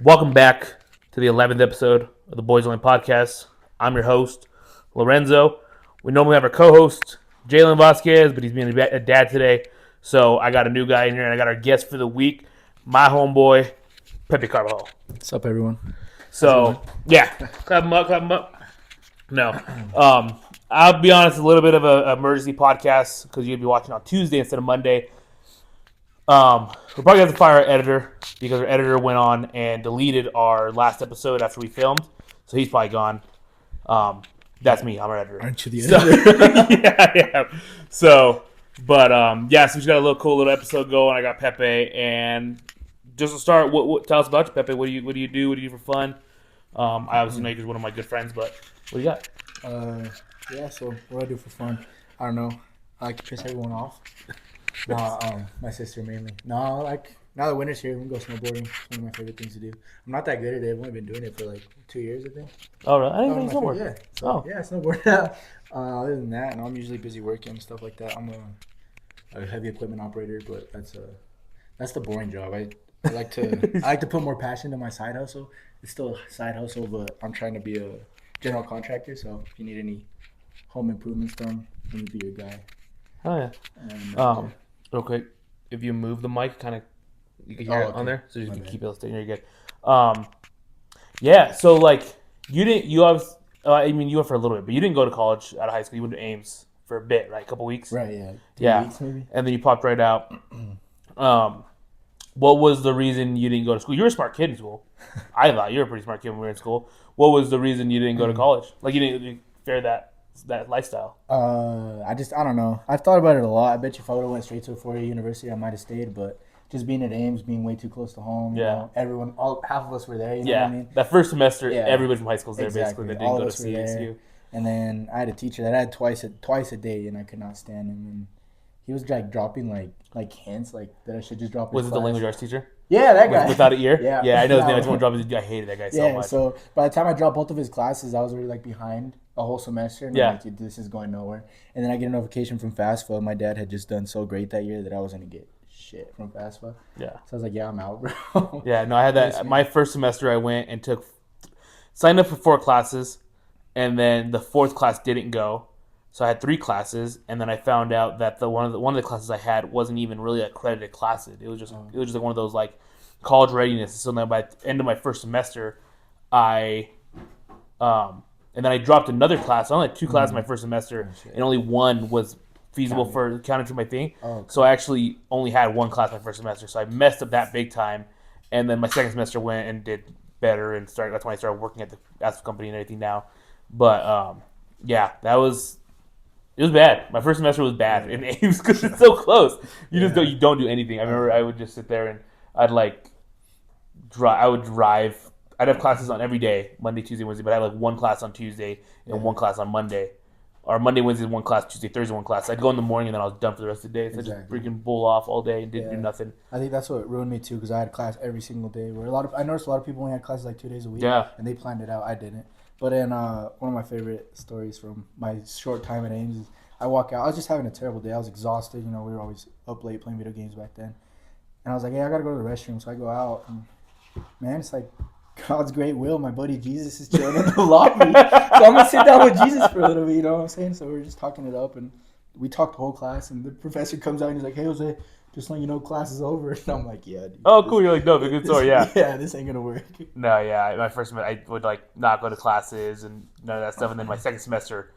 Welcome back to the 11th episode of the Boys Only Podcast. I'm your host, Lorenzo. We normally have our co-host, Jalen Vasquez, but he's being a dad today. So I got a new guy in here, and I got our guest for the week, my homeboy, Pepe Carbajal. What's up, everyone? So, yeah. Clap him up. No. I'll be honest, a little bit of an emergency podcast because you'll be watching on Tuesday instead of Monday. We'll probably have to fire our editor because our editor went on and deleted our last episode after we filmed, so he's probably gone. That's me. I'm our editor. Aren't you the editor? Yeah. So, but so we just got a cool little episode going. I got Pepe, and just to start, what tell us about you, Pepe? What do you do? What do you do for fun? I obviously know you're one of my good friends, but what do you got? So what do I do for fun? I don't know. I like to piss everyone off. No, my sister mainly. No, now the winter's here, we can go snowboarding. It's one of my favorite things to do. I'm not that good at it. I've only been doing it for like 2 years, I think. Oh, really? I didn't think snowboard. Yeah. So, yeah, snowboard. Other than that, I'm usually busy working and stuff like that. I'm a heavy equipment operator, but that's the boring job. I like to put more passion into my side hustle. It's still a side hustle, but I'm trying to be a general contractor. So if you need any home improvements done, let me be your guy. Oh yeah. And, real quick, if you move the mic, kind of you can hear it on there, so you can keep it staying. You're good. So like you didn't. You went for a little bit, but you didn't go to college out of high school. You went to Ames for a bit, right? A couple weeks. Right. Yeah. 3 weeks maybe. And then you popped right out. What was the reason you didn't go to school? You were a smart kid in school. I thought you were a pretty smart kid when we were in school. What was the reason you didn't go to college? Like you didn't fare that lifestyle? I don't know. I've thought about it a lot. I bet you if I would have went straight to a 4-year university, I might have stayed. But just being at Ames, being way too close to home, everyone, half of us were there. You know what I mean? That first semester, everybody from high school was there basically. That didn't go to CSU. And then I had a teacher that I had twice a day, and I could not stand him. And he was like dropping like hints like that I should just drop. Was it the language arts teacher? Yeah, that guy. Without an ear? Yeah, I know his name. I just want to drop his. I hated that guy so much. So by the time I dropped both of his classes, I was already like behind a whole semester. And I'm like, dude, this is going nowhere. And then I get a notification from FAFSA. My dad had just done so great that year that I was going to get shit from FAFSA. Yeah. So I was like, yeah, I'm out, bro. Yeah, no, I had that. My first semester, I went and signed up for 4 classes, and then the 4th class didn't go. So I had 3 classes, and then I found out that one of the classes I had wasn't even really accredited classes. It was just like one of those like college readiness. So then by the end of my first semester, and then I dropped another class. I only had 2 classes my first semester, and only one was feasible for counted to my thing. So I actually only had 1 class my first semester. So I messed up that big time, and then my second semester went and did better and started. That's when I started working at the asphalt company and everything now. But it was bad. My first semester was bad in Ames because it's so close. You don't do anything. I remember I would just sit there and I'd drive. I'd have classes on every day, Monday, Tuesday, Wednesday, but I had like 1 class on Tuesday and 1 class on Monday. Or Monday, Wednesday, 1 class, Tuesday, Thursday, 1 class. I'd go in the morning and then I was done for the rest of the day. So I just freaking bull off all day and didn't do nothing. I think that's what ruined me too because I had class every single day. I noticed a lot of people only had classes like 2 days a week. Yeah. And they planned it out. I didn't. But then one of my favorite stories from my short time at Ames is I walk out. I was just having a terrible day. I was exhausted. You know, we were always up late playing video games back then. And I was like, hey, I got to go to the restroom. So I go out. And, man, it's like God's great will. My buddy Jesus is chilling in the lobby. So I'm going to sit down with Jesus for a little bit, you know what I'm saying? So we're just talking it up. And we talked the whole class. And the professor comes out and he's like, hey, Jose, just letting you know class is over. And I'm like, yeah, dude. Oh, cool. You're like, no, the good story, yeah. Yeah, this ain't going to work. No, yeah. My first semester, I would like not go to classes and none of that stuff. And then my second semester,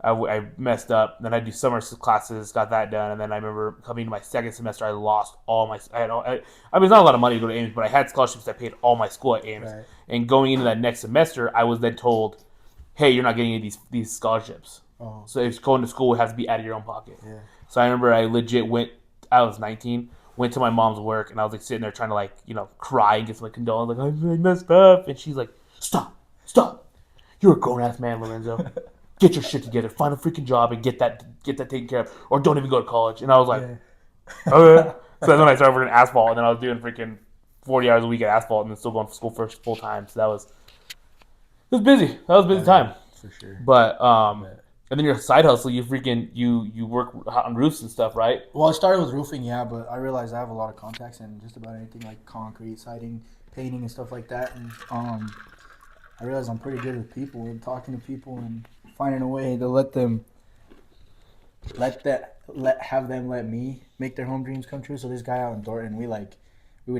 I messed up. Then I do summer classes, got that done, and then I remember coming to my second semester, I lost all my. I mean, it's not a lot of money to go to Ames, but I had scholarships that paid all my school at Ames. Right. And going into that next semester, I was then told, "Hey, you're not getting any of these scholarships. So if going to school, it has to be out of your own pocket." Yeah. So I remember I legit went. I was 19. Went to my mom's work, and I was like sitting there trying to cry and get some condolence, like I messed up, and she's like, "Stop! You're a grown ass man, Lorenzo." Get your shit together, find a freaking job, and get that taken care of, or don't even go to college. And I was like, okay. So then I started working asphalt, and then I was doing freaking 40 hours a week at asphalt, and then still going to school for full time. So it was busy. That was a busy time for sure. But and then your side hustle, you work on roofs and stuff, right? Well, I started with roofing, yeah, but I realized I have a lot of contacts in just about anything like concrete, siding, painting and stuff like that. And I realized I'm pretty good with people and talking to people and finding a way to let me make their home dreams come true. So this guy out in Thornton, we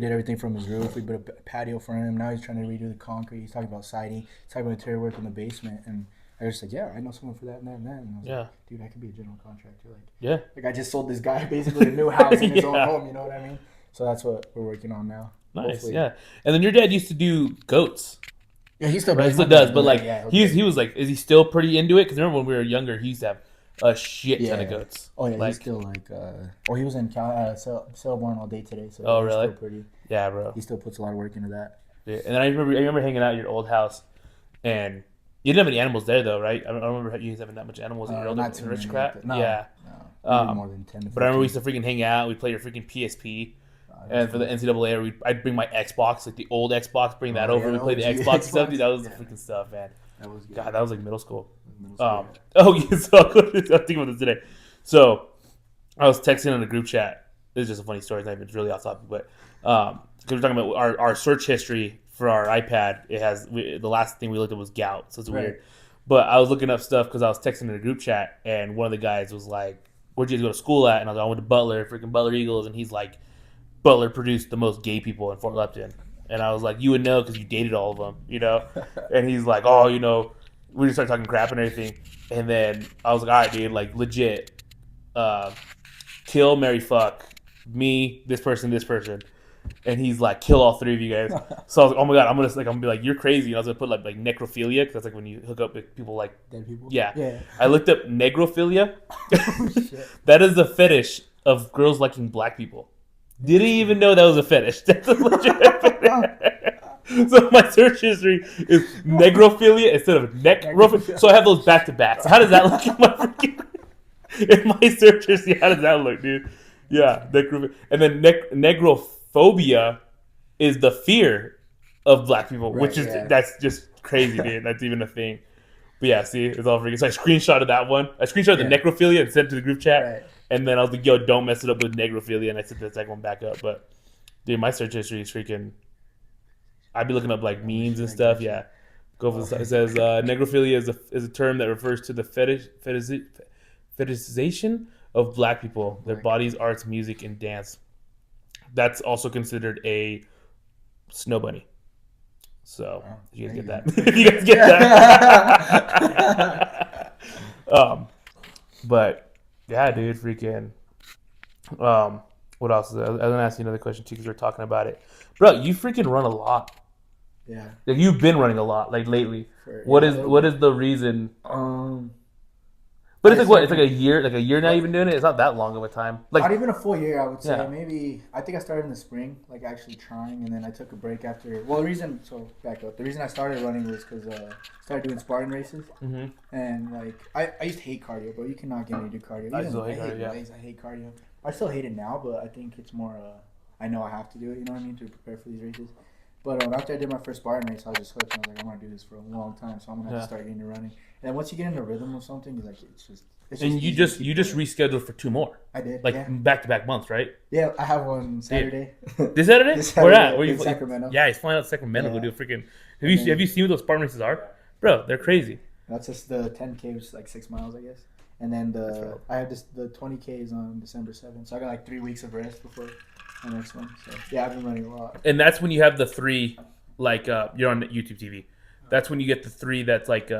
did everything from his roof. We built a patio for him. Now he's trying to redo the concrete. He's talking about siding. He's talking about interior work in the basement. And I just said, yeah, I know someone for that and that and that. And I was like, dude, I could be a general contractor. Like I just sold this guy basically a new house in his own home. You know what I mean? So that's what we're working on now. Nice, hopefully. yeah. And then your dad used to do goats. Yeah, he still Right, does. still does, but like he was like, is he still pretty into it? Because remember when we were younger, he used to have a shit ton of goats. Oh yeah, like, he's still like. He was in Selborne all day today. So oh really? Still pretty. Yeah, bro. He still puts a lot of work into that. Yeah, and then I remember hanging out at your old house, and you didn't have any animals there though, right? I don't remember you having that much animals in your old aristocrat. No, yeah, no, more than 10 to 15. But I remember we used to freaking hang out. We'd play your freaking PSP. And for the NCAA, I'd bring my Xbox, like the old Xbox, bring that over. We play the Xbox stuff. Dude, that was the freaking stuff, man. That was good. God, that was like middle school. Oh, yeah, so I'm thinking about this today. So I was texting on a group chat. This is just a funny story. It's really off topic, but because we're talking about our search history for our iPad, the last thing we looked at was gout, so it's weird. But I was looking up stuff because I was texting in a group chat, and one of the guys was like, "Where'd you guys go to school at?" And I was like, "I went to Butler, freaking Butler Eagles," and he's like, Butler produced the most gay people in Fort Lupton. And I was like, you would know because you dated all of them, you know? And he's like, oh, you know, we just started talking crap and everything. And then I was like, all right, dude, like legit, kill, marry, fuck, me, this person. And he's like, kill all three of you guys. So I was like, oh my God, I'm gonna be like, you're crazy. And I was gonna put like necrophilia, because that's like when you hook up with people like dead people. Yeah. I looked up negrophilia. Oh, shit. That is the fetish of girls liking black people. Didn't even know that was a fetish. That's a legit fetish. So my search history is negrophilia instead of necrophilia. So I have those back to back. So how does that look in my search history? How does that look, dude? Yeah, necrophilia. And then negrophobia is the fear of black people, which is that's just crazy, dude. That's even a thing. But yeah, see, it's all freaking. So I screenshotted that one. I screenshotted the necrophilia and sent it to the group chat. Right. And then I was like, yo, don't mess it up with negrophilia. And I sent the second one back up. But, dude, my search history is freaking... I'd be looking up, like, memes and stuff. Yeah. Go for the... It says, negrophilia is a term that refers to the fetishization of black people, their bodies, arts, music, and dance. That's also considered a snow bunny. So, you guys get that? You guys get that? But... Yeah, dude, freaking. What else is that? I was gonna ask you another question too because we were talking about it, bro. You freaking run a lot. Yeah. Like you've been running a lot, like lately. What is the reason? But it's like what? It's like a year now. You've been doing it. It's not that long of a time. Like not even a full year, I would say. Yeah. Maybe I think I started in the spring, like actually trying, and then I took a break after. Well, back up. The reason I started running was because I started doing Spartan races, and like I used to hate cardio, but you cannot get me to do cardio. I hate cardio. I still hate it now, but I think it's more. I know I have to do it. You know what I mean, to prepare for these races. But after I did my first Spartan race, I was just hooked. And I was like, I'm gonna do this for a long time, so I'm gonna have to start getting to running. And then once you get in the rhythm of something, it's like it's just. And you just rescheduled for 2 more. I did, back-to-back months, right? Yeah, I have one Saturday. This Saturday? Where at? Where in Sacramento. Yeah, he's flying out to Sacramento. Go do a freaking. Have you seen what those Spartan races are, bro? They're crazy. That's just the 10K, which is like 6 miles, I guess. And then I have the 20K is on December 7th, so I got like 3 weeks of rest before the next one. So yeah, I've been running a lot. And that's when you have the 3, like you're on YouTube TV. That's when you get the 3. That's like.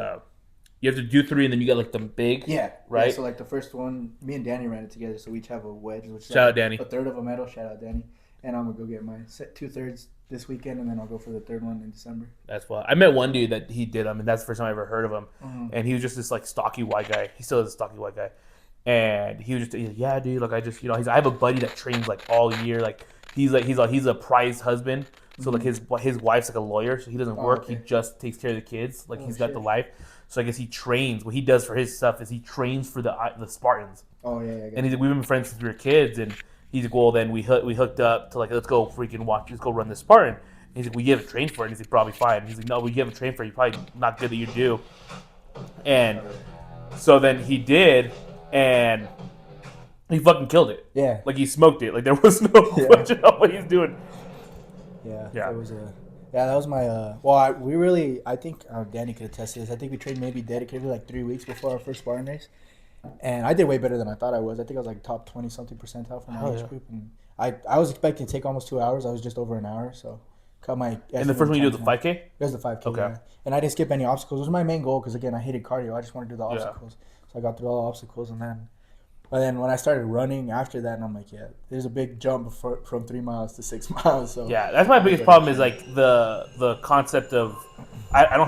You have to do 3, and then you get like the big. Yeah. Right. Yeah, so like the first one, me and Danny ran it together, so we each have a wedge. Which shout out Danny. A third of a medal. Shout out Danny. And I'm gonna go get my 2/3 this weekend, and then I'll go for the 3rd one in December. That's why I met one dude that he did them, and that's the first time I ever heard of him. And he was just this like stocky white guy. He still is a stocky white guy, and he's like, yeah, dude. Like I just I have a buddy that trains like all year. Like he's a prized husband. So like his wife's like a lawyer, so he doesn't work. Okay. He just takes care of the kids. Like he's got the life. So I guess he trains. What he does for his stuff is he trains for the Spartans. Oh yeah. And he's like, we've been friends since we were kids, and he's like, well then we hooked up to like let's go run this Spartan. And he's like, well, you haven't trained for it. And he's like, probably fine. And he's like, no, well, you haven't trained for it. You're probably not good that you do. And so then he did, and he fucking killed it. Yeah. Like he smoked it. Like there was no question of what he's doing. Yeah. It was Yeah, that was my. I think Danny could attest to this. I think we trained maybe dedicated like 3 weeks before our first Spartan race, and I did way better than I thought I was. I think I was like top 20 something percentile for my age group, and I was expecting to take almost 2 hours. I was just over an hour, so cut my. And the first one you do the 5K? It was the 5K. Okay. Yeah. And I didn't skip any obstacles. It was my main goal because again I hated cardio. I just wanted to do the obstacles, so I got through all the obstacles, and then. But then when I started running after that, and I'm like, yeah, there's a big jump from 3 miles to 6 miles. So yeah, that's my biggest problem is like the concept of I'm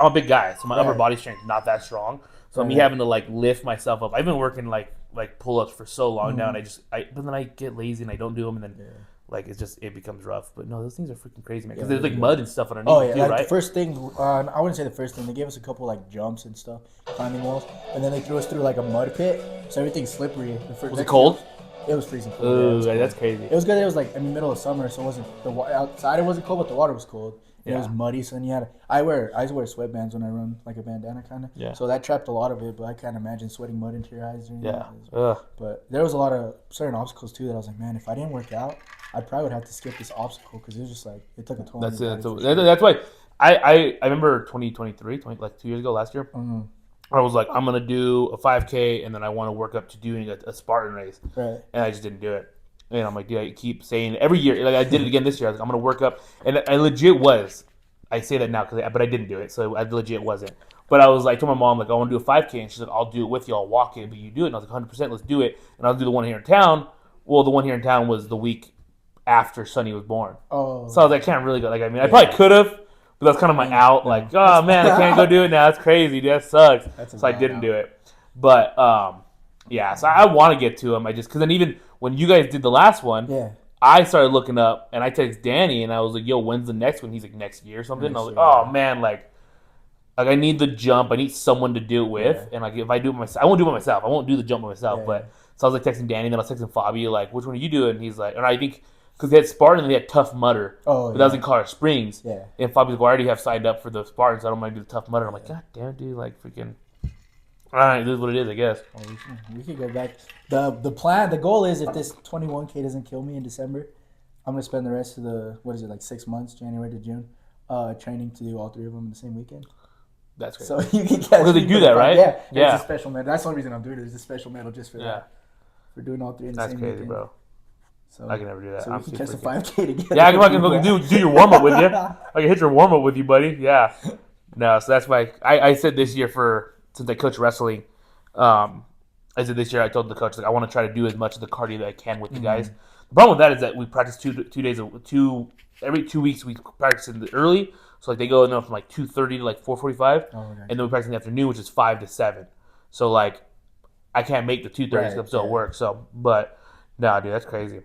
a big guy, so my upper body strength is not that strong. So me having to like lift myself up. I've been working like pull-ups for so long now, and but then I get lazy and I don't do them, and then like it becomes rough. But no, those things are freaking crazy, man. Because there's like mud and stuff underneath. Oh yeah, too, like right? the first thing, I wouldn't say the first thing. They gave us a couple like jumps and stuff, climbing walls, and then they threw us through like a mud pit, so everything's slippery. Was it cold? It was freezing cold. Ooh, that's crazy. It was good. It was like in the middle of summer, so it wasn't outside. It wasn't cold, but the water was cold. And it was muddy, so then you had. I wear sweatbands when I run, like a bandana kind of. Yeah. So that trapped a lot of it, but I can't imagine sweating mud into your eyes. But there was a lot of certain obstacles too that I was like, man, if I didn't work out, I probably would have to skip this obstacle because it was just like it took a toll. That's it. That's why I remember 2023, like 2 years ago, last year. Mm-hmm. I was like, I'm gonna do a 5K, and then I want to work up to doing a Spartan race, right? And I just didn't do it. And I'm like, dude, I keep saying every year. Like I did it again this year. I was like, I'm gonna work up, and I legit was. I say that now but I didn't do it, so I legit wasn't. But I was like, told my mom like I want to do a 5K, and she's like, I'll do it with you. I'll walk it, but you do it. And I was like, 100%, let's do it. And I'll do the one here in town. Well, the one here in town was the week after Sonny was born. Oh. So I was like, I can't really go. Like I mean, I probably could have, but that's kind of my out. Like, oh man, I can't go do it now. That's crazy. Dude, that sucks. So I didn't do it. But yeah. So I want to get to him. Because then even when you guys did the last one, I started looking up, and I texted Danny, and I was like, yo, when's the next one? He's like, next year or something. And I was like, oh man, like I need the jump. I need someone to do it with, and like if I do it myself, I won't do it by myself. I won't do the jump by myself. But so I was like texting Danny, and then I was texting Fabio, like, which one are you doing? And he's like, and I think. Because they had Spartan and they had Tough Mudder. But that was in Colorado Springs. Yeah. And Fabio's like, well, I already have signed up for the Spartans. So I don't mind doing the Tough Mudder. I'm like, God damn it, dude. Like, freaking. All right, this is what it is, I guess. We could go back. The goal is if this 21K doesn't kill me in December, I'm going to spend the rest of the, 6 months, January to June, training to do all 3 of them in the same weekend. That's great. So you can catch Because they do that, right? Yeah. There's a special medal. That's the only reason I'm doing it. There's a special medal just for that. For doing all 3 in the same weekend. That's crazy, bro. So, I can never do that. So we can catch the 5K together. Yeah, I can do your warm-up with you. I can hit your warm-up with you, buddy. Yeah. No, so that's why I said this year since I coach wrestling, I said this year I told the coach, like, I want to try to do as much of the cardio that I can with the guys. The problem with that is that we practice every 2 weeks we practice in the early. So like they go from like 2:30 to like 4:45. And then we practice in the afternoon, which is 5 to 7. So like I can't make the 2:30 because I'm still at work. So, but no, dude, that's crazy.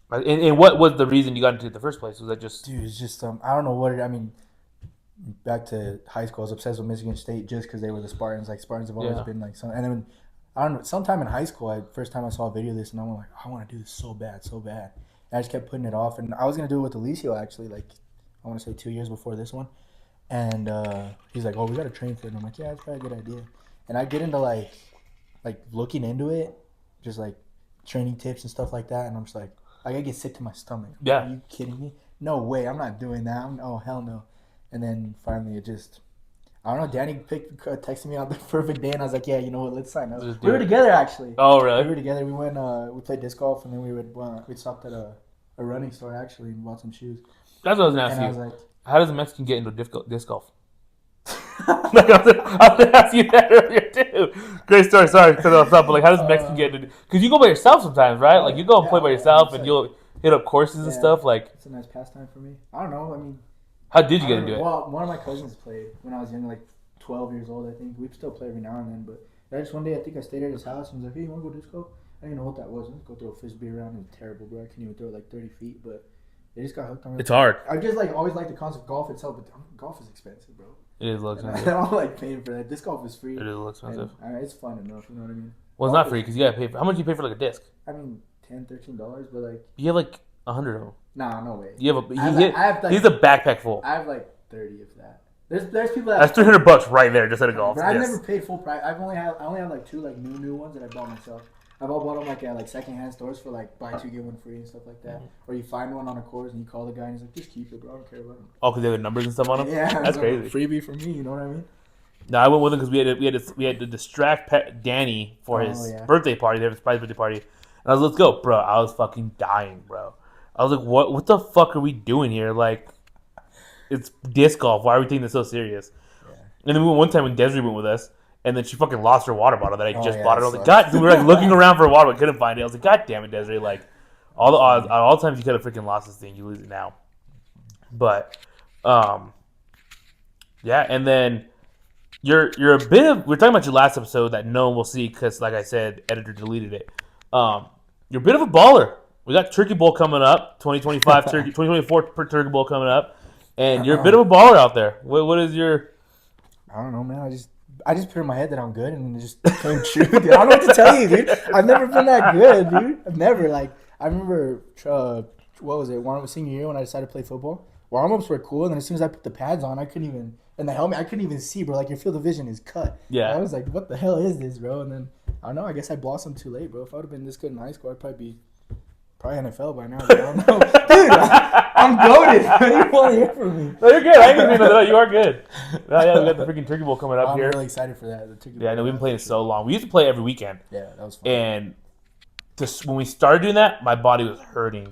And what was the reason you got into it in the first place? Was that just... Dude, it's just, I don't know what it... I mean, back to high school, I was obsessed with Michigan State just because they were the Spartans. Like, Spartans have always been like... And then, I don't know, sometime in high school, first time I saw a video of this, and I'm like, I want to do this so bad. And I just kept putting it off. And I was going to do it with Alicio, actually, like, I want to say 2 years before this one. And he's like, oh, we got to train for it. And I'm like, yeah, that's probably a good idea. And I get into, like looking into it, just, like, training tips and stuff like that. And I'm just like... I gotta get sick to my stomach. Yeah. Are you kidding me? No way. I'm not doing that. Oh, hell no. And then finally it just... I don't know. Danny texted me on the perfect day, and I was like, yeah, you know what? Let's sign up. We were together, actually. Oh, really? We were together. We went... we played disc golf, and then we stopped at a running store, actually, and bought some shoes. That's what I was going to ask you. I was like... How does a Mexican get into disc golf? Like I was going to ask you that earlier too. Great story. Sorry because I was up, but like, how does Mexican get into? Because you go by yourself sometimes, right? Like you go and play by yourself, and you'll hit up courses and stuff. Like it's a nice pastime for me. I don't know. I mean, how did you get into it? Well, one of my cousins played when I was young, like 12 years old. I think we still play every now and then. But just one day, I think I stayed at his house and was like, "Hey, you want to go disc golf?" I didn't know what that was. Let's go throw a frisbee around. It was terrible, bro. I couldn't even throw it like 30 feet, but they just got hooked on it. It's hard. I just always like the concept of golf itself, but golf is expensive, bro. It is a little expensive. I don't like paying for that. Disc golf is free. It is a little expensive. And, it's fun enough, you know what I mean? Well, it's not free because you gotta pay for. How much do you pay for like a disc? I mean, $10-$13, but like. You have like 100 of them. Nah, no way. You have he's a backpack full. I have like 30 of that. There's people that. That's $300 right there just at a golf. But I've never paid full price. I only have like 2 like new ones that I bought myself. I've all bought them like at like secondhand stores for like buy two get one free and stuff like that. Or you find one on a course and you call the guy and he's like, just keep it, bro. I don't care about it. Oh, because they have the numbers and stuff on them. Yeah, that's crazy. Like freebie for me. You know what I mean? No, I went with him because we had to distract Danny for his birthday party. They have a surprise birthday party, and I was let's go, bro. I was fucking dying, bro. I was like, what the fuck are we doing here? Like, it's disc golf. Why are we taking this so serious? Yeah. And then we went one time when Desiree went with us, and then she fucking lost her water bottle that I just bought her. I was like, God, we were like looking around for a water, but couldn't find it. I was like, God damn it, Desiree! Like, all the odds, all the times you could have freaking lost this thing, you lose it now. But, yeah, and then. You're a bit of. We're talking about your last episode that no one will see because, like I said, editor deleted it. You're a bit of a baller. We got Turkey Bowl coming up, 2025 Turkey, 2024 Turkey Bowl coming up, and you're a bit of a baller out there. What is your? I don't know, man. I just put in my head that I'm good, and it just came true. Dude. I don't know what to tell you, dude. I've never been that good, dude. I've never I remember what was it? Senior year when I decided to play football. Warm-ups were cool, and then as soon as I put the pads on, I couldn't even. And the helmet, I couldn't even see, bro. Like, your field of vision is cut. Yeah. And I was like, what the hell is this, bro? And then, I don't know. I guess I blossomed too late, bro. If I would have been this good in high school, I'd probably be NFL by now. But I don't know. Dude, I'm goated. You want to hear from me. No, you're good. I ain't gonna know. You are good. No, yeah, we got the freaking Turkey Bowl coming up here. I'm really excited for that. I know. We've been playing it so long. We used to play every weekend. Yeah, that was fun. And when we started doing that, my body was hurting.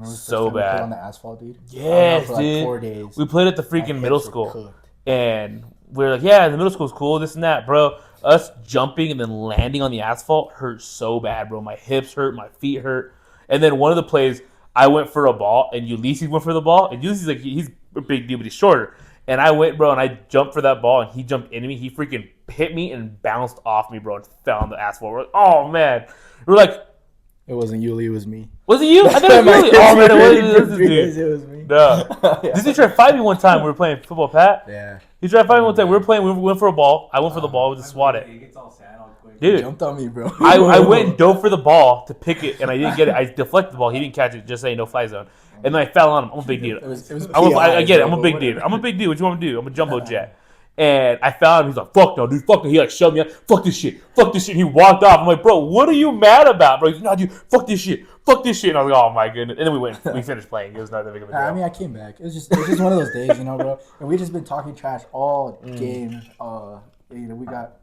So bad. We played on the asphalt, dude. Yes, for dude. 4 days. We played at the freaking middle school. And we're like, yeah, the middle school's cool, this and that, bro. Us jumping and then landing on the asphalt hurt so bad, bro. My hips hurt, my feet hurt. And then one of the plays, I went for a ball, and Ulysses went for the ball. And Ulysses, like, he's a big dude, but he's shorter. And I went, bro, and I jumped for that ball, and he jumped into me. He freaking hit me and bounced off me, bro, and fell on the asphalt. We're like, oh, man. We're like, it wasn't Yuli, it was me. Was it you? I thought it was Yuli. Oh, man, it was me. No. Did he try to fight me one time? We were playing football, Pat. Yeah. He tried to fight me one time. We went for a ball. I went for the ball. We just swat it. He gets all sad all quick. Dude. He jumped on me, bro. I went and dove for the ball to pick it, and I didn't get it. I deflected the ball. He didn't catch it. Just saying, no fly zone. And then I fell on him. I'm a big dude. I get it. I'm a big dude. I'm a big dude. What you want me to do? I'm a jumbo jet. And I found him. He's like, fuck no, dude. Fuck no. He like shoved me up. Fuck this shit. Fuck this shit. And he walked off. I'm like, bro, what are you mad about, bro? He's like, no, dude. Fuck this shit. Fuck this shit. And I was like, oh my goodness. And then we finished playing. It was not that big of a deal. I mean, I came back. It was just one of those days, you know, bro. And we just been talking trash all game. We got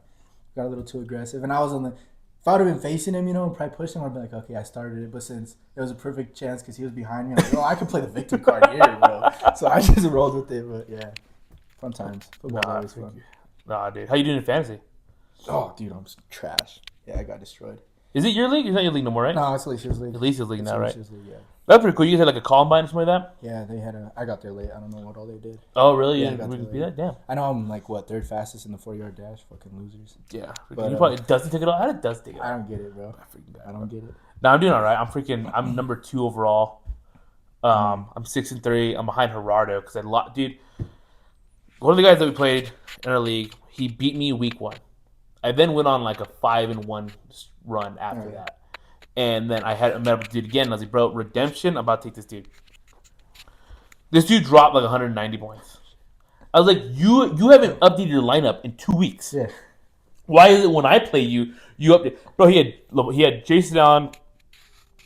a little too aggressive. And I was on the. If I would have been facing him, you know, and probably pushed him, I'd be like, okay, I started it. But since it was a perfect chance because he was behind me, I was like, I could play the victim card here, bro. So I just rolled with it. But yeah, fun times. Football always fun. Nah, dude. How you doing in fantasy? Oh, dude, I'm trash. Yeah, I got destroyed. Is it your league? It's not your league no more, right? No, it's Alicia's league. Alicia's league now, right? League, yeah. That's pretty cool. You guys had like a Columbine or something like that? Yeah, they had I got there late. I don't know what all they did. Oh, really? Yeah, we could be that? Damn. I know I'm like, third fastest in the 4-yard dash? Fucking losers. Yeah. But, you probably Dusty took it all. How did Dusty take it all? I don't get it, bro. I don't get it. No, I'm doing all right. I'm number 2 overall. I'm 6-3. I'm behind Gerardo because dude, one of the guys that we played in our league, he beat me week 1. I then went on like a 5-1 run after that. And then I met up with the dude again. And I was like, bro, redemption, I'm about to take this dude. This dude dropped like 190 points. I was like, you haven't updated your lineup in 2 weeks. Yeah. Why is it when I play you update? Bro, he had Jason Allen,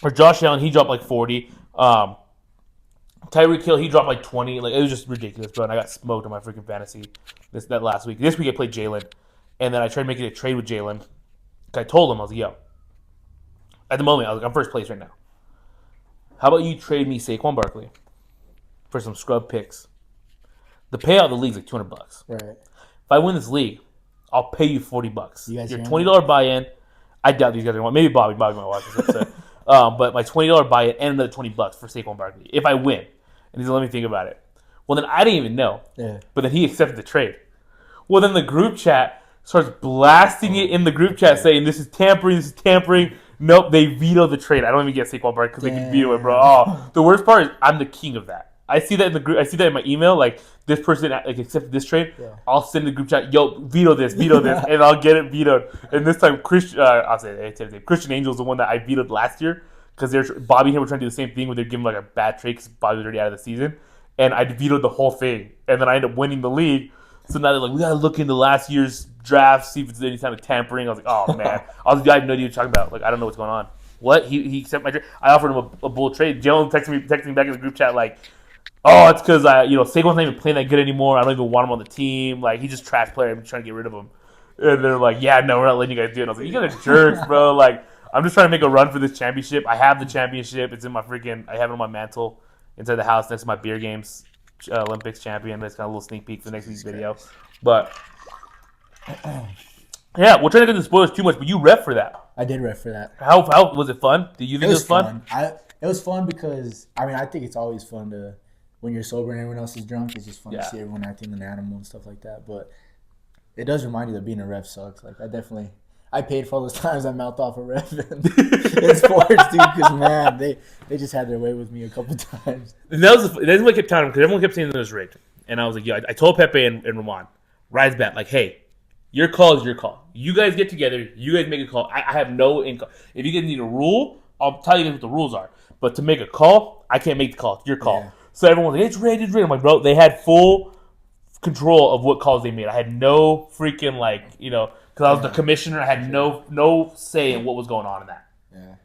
or Josh Allen, he dropped like 40. Tyreek Hill, he dropped like 20. Like, it was just ridiculous, bro. And I got smoked on my freaking fantasy that last week. This week I played Jalen. And then I tried making a trade with Jalen. I told him, I was like, yo. At the moment, I was like, I'm first place right now. How about you trade me Saquon Barkley for some scrub picks? The payout of the league's like $200. Right. If I win this league, I'll pay you $40. You guys Your $20 buy-in. I doubt these guys are going to want. Maybe Bobby might watch this episode. But my $20 buy-in and another $20 for Saquon Barkley. If I win. And he's like, let me think about it. Well, then I didn't even know. Yeah. But then he accepted the trade. Well, then the group chat starts blasting it in the group chat saying, this is tampering. Nope, they vetoed the trade. I don't even get Saquon Barkley because they can veto it, bro. Oh, the worst part is I'm the king of that. I see that in the group. I see that in my email. Like, this person like accepted this trade. Yeah. I'll send the group chat, yo, veto this, and I'll get it vetoed. And this time, Christian Angel is the one that I vetoed last year because Bobby and him were trying to do the same thing where they're giving like a bad trade because Bobby was already out of the season. And I vetoed the whole thing. And then I ended up winning the league. So now they're like, we gotta look into last year's draft, see if it's any kind of tampering. I was like, oh man, I have no idea what you're talking about. Like, I don't know what's going on. What? He accepted my trade. I offered him a bull trade. Jalen texted me back in the group chat like, oh, it's because Saquon's not even playing that good anymore. I don't even want him on the team. Like, he's just a trash player. I'm trying to get rid of him. And they're like, yeah, no, we're not letting you guys do it. And I was like, you guys are jerks, bro. Like, I'm just trying to make a run for this championship. I have the championship. It's in my I have it on my mantle inside the house next to my beer games. Olympics champion. That's kind of a little sneak peek for the next week's video. But yeah, we're trying to get the spoilers too much, but you ref for that. I did ref for that. How was it fun? Did you think it was fun? It was fun because I think it's always fun to when you're sober and everyone else is drunk. It's just fun to see everyone acting an animal and stuff like that. But it does remind you that being a ref sucks. Like I paid for all those times I mouthed off a ref in sports, dude. Because man, they just had their way with me a couple times. And that's what I kept telling them because everyone kept saying it was rigged, and I was like, yeah. I told Pepe and Ramon, rise back, like, hey, your call is your call. You guys get together. You guys make a call. I have no income. If you guys need a rule, I'll tell you guys what the rules are. But to make a call, I can't make the call. It's your call. Yeah. So everyone's like, it's rigged, it's rigged. I'm like, bro, they had full control of what calls they made. I had no freaking because I was the commissioner. I had no say in what was going on in that. Yeah.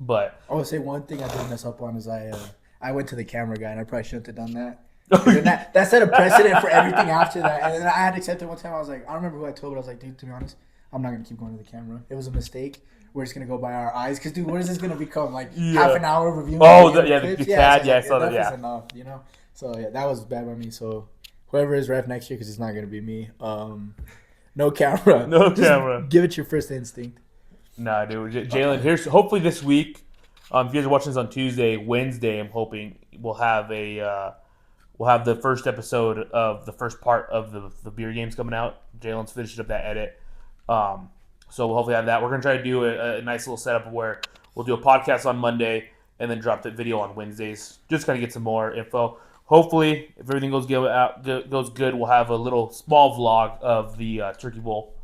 But I would say one thing I did mess up on is I went to the camera guy and I probably shouldn't have done that. That set a precedent for everything after that. And then I had accepted one time. I was like, I don't remember who I told, but I was like, dude, to be honest, I'm not gonna keep going to the camera. It was a mistake. We're just gonna go by our eyes, because dude, what is this gonna become? Like half an hour of reviewing? Oh, the CAD, I saw that. Yeah, enough, So yeah, that was bad by me. So whoever is ref next year, because it's not gonna be me. No camera. No camera. Give it your first instinct. Nah, dude. Jalen, here's hopefully this week. If you guys are watching this on Tuesday, Wednesday, I'm hoping we'll have the first episode of the first part of the beer games coming out. Jalen's finishing up that edit. So we'll hopefully have that. We're going to try to do a nice little setup where we'll do a podcast on Monday and then drop the video on Wednesdays. Just kind of get some more info. Hopefully, if everything goes good, we'll have a little small vlog of the Turkey Bowl.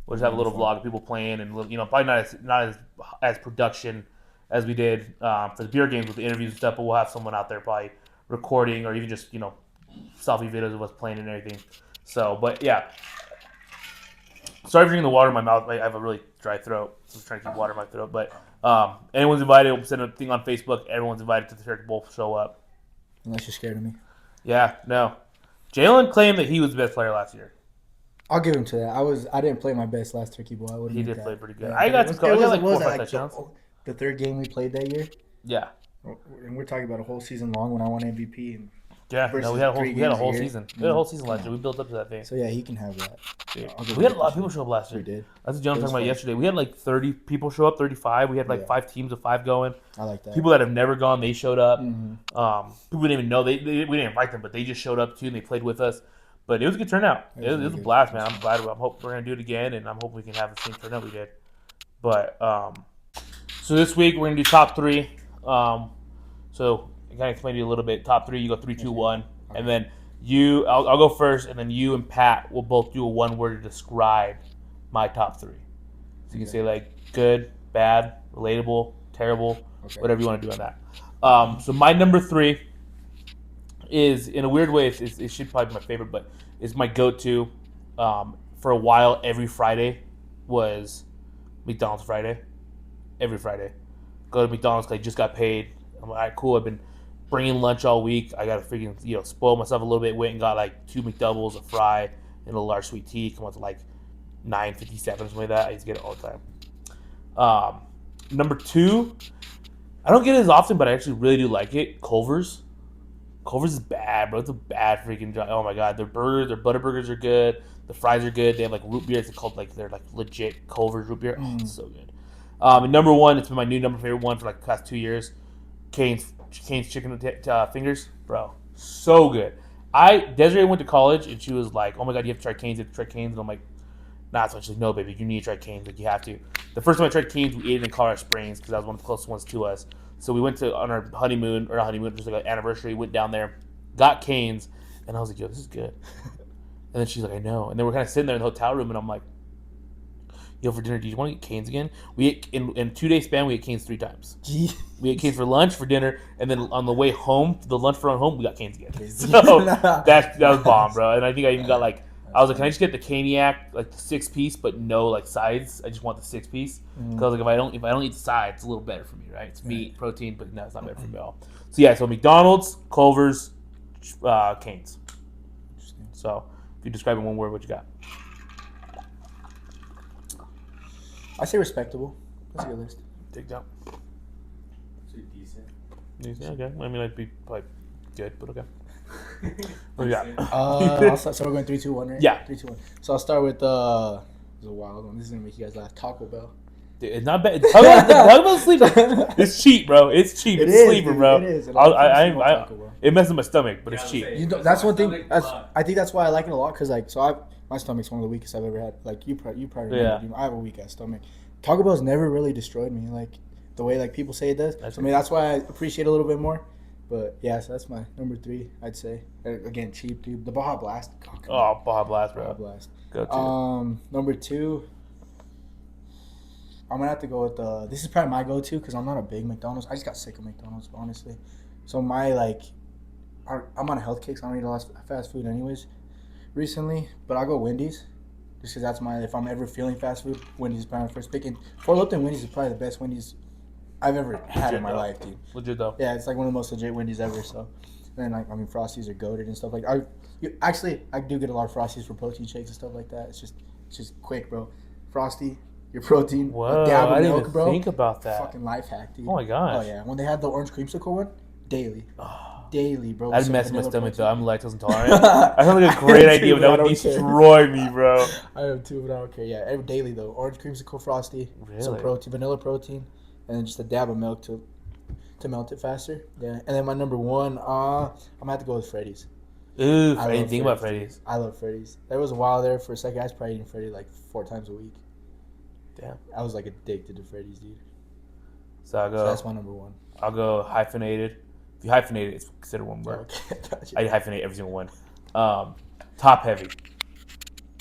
We'll just have a little vlog of people playing and probably not as production as we did for the beer games with the interviews and stuff, but we'll have someone out there probably recording or even just selfie videos of us playing and everything. So, but yeah. Sorry for drinking the water in my mouth. I have a really dry throat. So I'm trying to keep water in my throat. But anyone's invited. We'll send a thing on Facebook. Everyone's invited to the Turkey Bowl. Show up. Unless you're scared of me. Yeah, no. Jalen claimed that he was the best player last year. I'll give him to that. I didn't play my best last Turkey Bowl. He did play pretty good. Yeah, I got like 4 or 5 touchdowns. The third game we played that year. Yeah. And we're talking about a whole season long when I won MVP. And we had a whole season. We had a whole season last year. We built up to that thing. So yeah, he can have that. We had a lot of people show up last year. We did. That's what John was talking about yesterday. We had like 30 people show up, 35. We had like 5 teams of 5 going. I like that. People that have never gone, they showed up. Mm-hmm. People didn't even know. We didn't invite them, but they just showed up too and they played with us. But it was a good turnout. It was a blast, man. I'm glad. I'm hoping we're going to do it again, and I'm hoping we can have the same turnout we did. But so this week we're going to do top 3. So I kind of explain to you a little bit. Top 3, you go 3, 2, 1. And then I'll go first, and then you and Pat will both do a one word to describe my top 3. So you can say like good, bad, relatable, terrible, whatever you want to do on that. So my number 3 is, in a weird way, it should probably be my favorite, but it's my go-to. For a while, every Friday was McDonald's Friday. Every Friday. Go to McDonald's because I just got paid. I'm like, all right, cool. I've been bringing lunch all week. I got to freaking spoil myself a little bit. Went and got like 2 McDoubles, a fry, and a large sweet tea. Come out to like $9.57 or something like that. I used to get it all the time. Number 2, I don't get it as often, but I actually really do like it. Culver's. Culver's is bad, bro. It's a bad freaking job. Oh my god, their burgers, their butter burgers are good. The fries are good. They have like root beer. It's called they're like legit Culver's root beer. Oh, it's so good. And number 1, it's been my new number favorite one for like the past 2 years. Cane's chicken fingers, bro, so good. Desiree went to college and she was like, "Oh my god, you have to try Cane's. You have to try Cane's." And I'm like, "Nah." So she's like, "No, baby, you need to try Cane's. Like you have to." The first time I tried Cane's, we ate it in Colorado Springs because that was one of the closest ones to us. So we went on our honeymoon, or not honeymoon, just like an anniversary. Went down there, got Cane's, and I was like, "Yo, this is good." And then she's like, "I know." And then we're kind of sitting there in the hotel room, and I'm like, "Yo, for dinner, do you want to get Cane's again?" We ate, in 2 day span, we ate Cane's 3 times. Gee. We ate Cane's for lunch, for dinner, and then on the way home, the lunch for on home, we got Cane's again. So that was bomb, bro. And I think I even got like I was like, can I just get the caniac, like the 6-piece, but no like sides? I just want the 6-piece because like if I don't eat the sides, it's a little better for me, right? It's meat, protein, but no, it's not better for me at all. So yeah, so McDonald's, Culver's, Cane's. Interesting. So if you describe it in one word, what you got? I say respectable. That's a good list. Take down. Decent. Okay, I mean, I'd be probably good, but okay. What do you got? So we're going 3, 2, 1, right? Yeah. 3, 2, 1. So I'll start with this is a wild one. This is gonna make you guys laugh. Taco Bell. Dude, it's not bad. Talk about sleeper. It's cheap, bro. It's cheap. It's sleeper, dude. bro. It is. It messes my stomach, but it's cheap. That's one thing. I think that's why I like it a lot because like my stomach's one of the weakest I've ever had. Like you probably remember, I have a weak ass stomach. Taco Bell's never really destroyed me like the way like people say it does. So, I mean that's why I appreciate it a little bit more. But yeah, so that's my number 3. I'd say again cheap, dude. The Baja Blast. Baja Blast, bro. Baja Blast. Go to. Number 2. I'm gonna have to go with this is probably my go-to because I'm not a big McDonald's. I just got sick of McDonald's, honestly. So my I'm on a health kick, so I don't eat a lot of fast food anyways. Recently, but I'll go Wendy's, just because that's if I'm ever feeling fast food, Wendy's is probably my first pick. And Fort Lupton Wendy's is probably the best Wendy's I've ever had in my life, dude. Legit though. Yeah, it's like one of the most legit Wendy's ever. So, and then Frosties are goated and stuff like. I do get a lot of Frosties for protein shakes and stuff like that. It's just quick, bro. Frosty. Your protein, whoa, a dab of I didn't milk, even bro. think about that. Fucking life hack, dude. Oh my gosh. Oh yeah, when they had the orange creamsicle one, daily, bro. That'd mess my stomach though. I'm lactose intolerant. I sound like a great idea, but that would destroy me, bro. I am too, but I don't care. Yeah, every daily though, orange creamsicle, Frosty, some protein, vanilla protein, and then just a dab of milk to melt it faster. Yeah, and then my number 1, I'm gonna have to go with Freddy's. Ooh, I didn't think about Freddy's. I love Freddy's. There was a while there for a second. I was probably eating Freddy like 4 times a week. Damn. I was like addicted to Freddy's, dude. So that's my number 1. I'll go hyphenated. If you hyphenate it, it's considered one word. Okay, gotcha. I hyphenate every single one. Top heavy.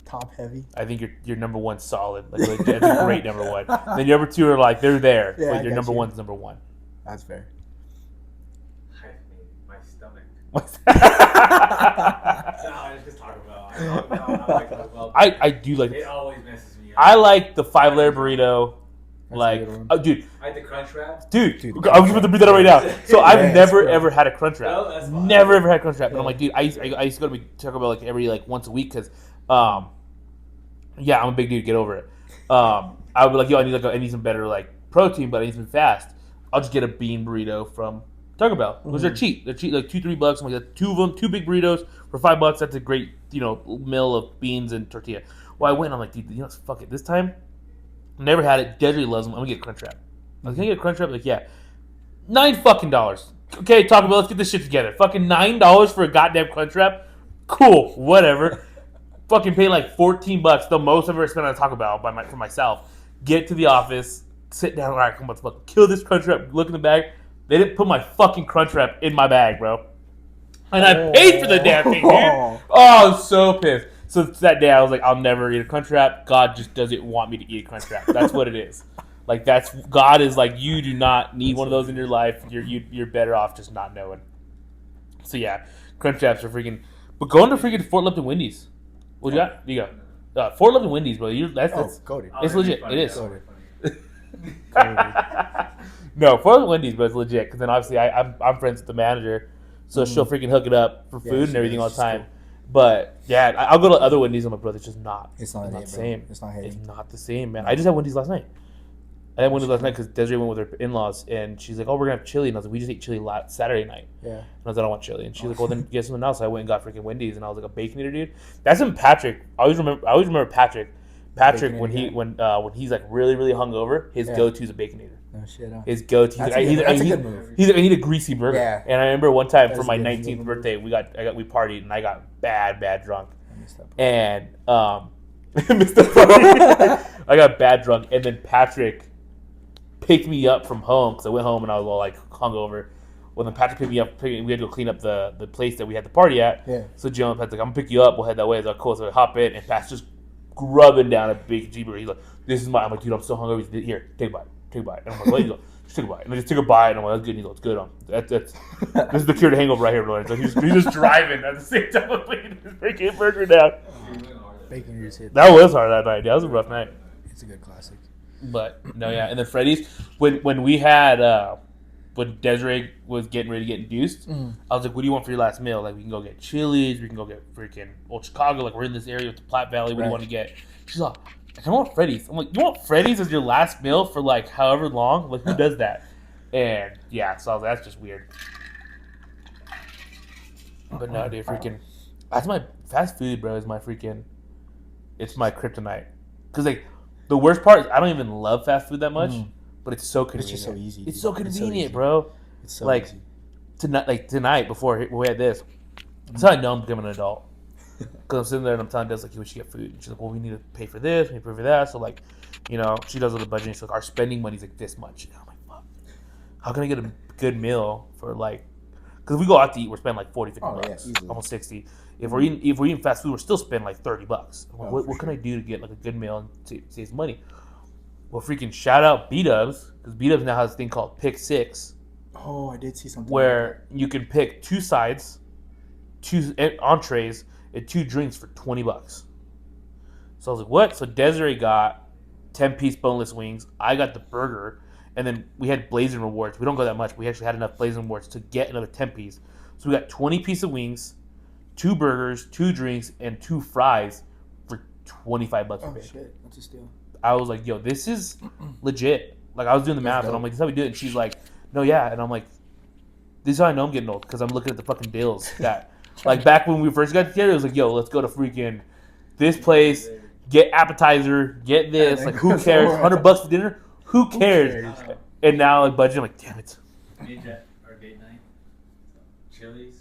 Top heavy. I think your number 1's solid. Like that's a great number 1. Then your number 2 are like they're there, but your number 1's number 1. That's fair. Hyphenate my stomach. I No, just talk about. I like Taco Bell. I do like. It always messes me up. I like the 5-layer burrito. Like, dude. I had the Crunch Wrap. Dude, I'm going to bring that up right now. So I've never ever had a Crunch Wrap. No, that's fine. Never ever had Crunch Wrap. And I'm like, dude, I used to go to Taco Bell like every like once a week because, yeah, I'm a big dude. Get over it. I would be like, yo, I need some better like protein, but I need something fast. I'll just get a bean burrito from Taco Bell because they're cheap. They're cheap, like $2-3. I'm like, 2 of them, 2 big burritos for $5. That's a great, meal of beans and tortilla. Well, I went and I'm like, dude, fuck it. This time, never had it. Desiree loves them. I'm gonna get a Crunch Wrap. I was gonna get a Crunch Wrap. Like, yeah, $9 fucking. Okay, Taco Bell, let's get this shit together. Fucking $9 for a goddamn Crunch Wrap. Cool, whatever. Fucking pay like $14, the most I've ever spent on a Taco Bell for myself. Get to the office, sit down. All right, come on, let's fucking kill this Crunch Wrap. Look in the bag. They didn't put my fucking Crunch Wrap in my bag, bro. And I paid for the damn thing, dude. Oh, I was so pissed. So that day I was like, I'll never eat a Crunch Wrap. God just doesn't want me to eat a Crunch Wrap. That's what it is. Like God is like, you do not need one of those in your life. You're better off just not knowing. So yeah, Crunch Wraps are freaking. But going to freaking Fort Lupton Wendy's. What you got? You go. Fort Lupton Wendy's, bro. That's goated. It's legit. It is. Goated. No, Fort Lupton Wendy's, but it's legit. Because then obviously I'm friends with the manager, so she'll freaking hook it up for food and everything all the time. Cool. But yeah, I'll go to other Wendy's. I'm like, bro, it's just not. It's not the same. It's not hitting. It's not the same, man. I just had Wendy's last night. I had Wendy's last night because Desiree went with her in-laws, and she's like, "Oh, we're gonna have chili," and I was like, "We just ate chili Saturday night." Yeah. And I was like, "I don't want chili," and she's like, "Well, then get something else." So I went and got freaking Wendy's, and I was like, "A Baconator, dude." That's in Patrick. I always remember Patrick. Patrick, when he's like really really hungover, his go-to is a Baconator. Oh shit! His go-to. That's a good move. I need a greasy burger. Yeah. And I remember one time for my 19th birthday, we partied, and I got bad drunk. And missed the party. I got bad drunk, and then Patrick picked me up from home because I went home and I was all like hungover. Well, then Patrick picked me up. We had to go clean up the place that we had the party at. Yeah. So Jones was like, "I'm gonna pick you up. We'll head that way." I was like, "Cool." So I hop in, and Pat's just grubbing down a big G-burger. He's like, "This is mine." I'm like, "Dude, I'm so hungover." He's like, "Here, take a bite. Take a bite." And I'm like, "What?" He's like, "Just take a bite." And I just took a bite, and I'm like, "That's good." And he's like, "It's good." This is the cure to hangover right here, bro. So he's just driving at the same time, putting his freaking burger down. Bacon Ears hit. That was hard that night. That was a rough night. It's a good classic. But no, yeah. And then Freddy's when we had when Desiree was getting ready to get induced, I was like, "What do you want for your last meal? Like, we can go get Chili's, we can go get freaking Old Chicago. Like, we're in this area with the Platte Valley. What do you want to get?" She's like, "I want Freddy's." I'm like, "You want Freddy's as your last meal for like however long? Like, who does that?" And yeah, so I was like, that's just weird. But no, dude, freaking, that's my fast food, bro. Is my freaking, it's my kryptonite. Cause like the worst part is I don't even love fast food that much, but it's so convenient. It's just so easy. It's so convenient, easy. bro. It's so like easy. tonight before we had this, that's how I know I'm becoming an adult. Cause I'm sitting there and I'm telling Des like, "Hey, we should get food." And she's like, "Well, we need to pay for this, we need to pay for that." So like, you know, she does all the budgeting. She's like, "Our spending money's like this much." And I'm like, "Fuck, how can I get a good meal for like?" Because if we go out to eat, we're spending like 40, 50 bucks, easily. almost 60. If we're eating fast food, we're still spending like $30. Like, what can I do to get like a good meal and save some money? Well, freaking shout out B-Dubs, because B-Dubs now has a thing called Pick Six. Oh, I did see something. Where you can pick 2 sides, 2 entrees, and 2 drinks for $20. So I was like, what? So Desiree got 10-piece boneless wings. I got the burger. And then we had Blazing Rewards. We don't go that much. We actually had enough Blazing Rewards to get another 10-piece. So we got 20 pieces of wings, 2 burgers, 2 drinks, and 2 fries for $25 a Oh, bit. shit. That's a steal. I was like, yo, this is legit. Like, I was doing the math, and I'm like, this is how we do it. And she's like, no, yeah. And I'm like, this is how I know I'm getting old, because I'm looking at the fucking bills. That, like, back when we first got together, it was like, yo, let's go to freaking this place, get appetizer, get this. Like, who cares? $100 for dinner? Who cares? And now, like, budget, I'm like, damn it. Ninja, our date night. Chili's.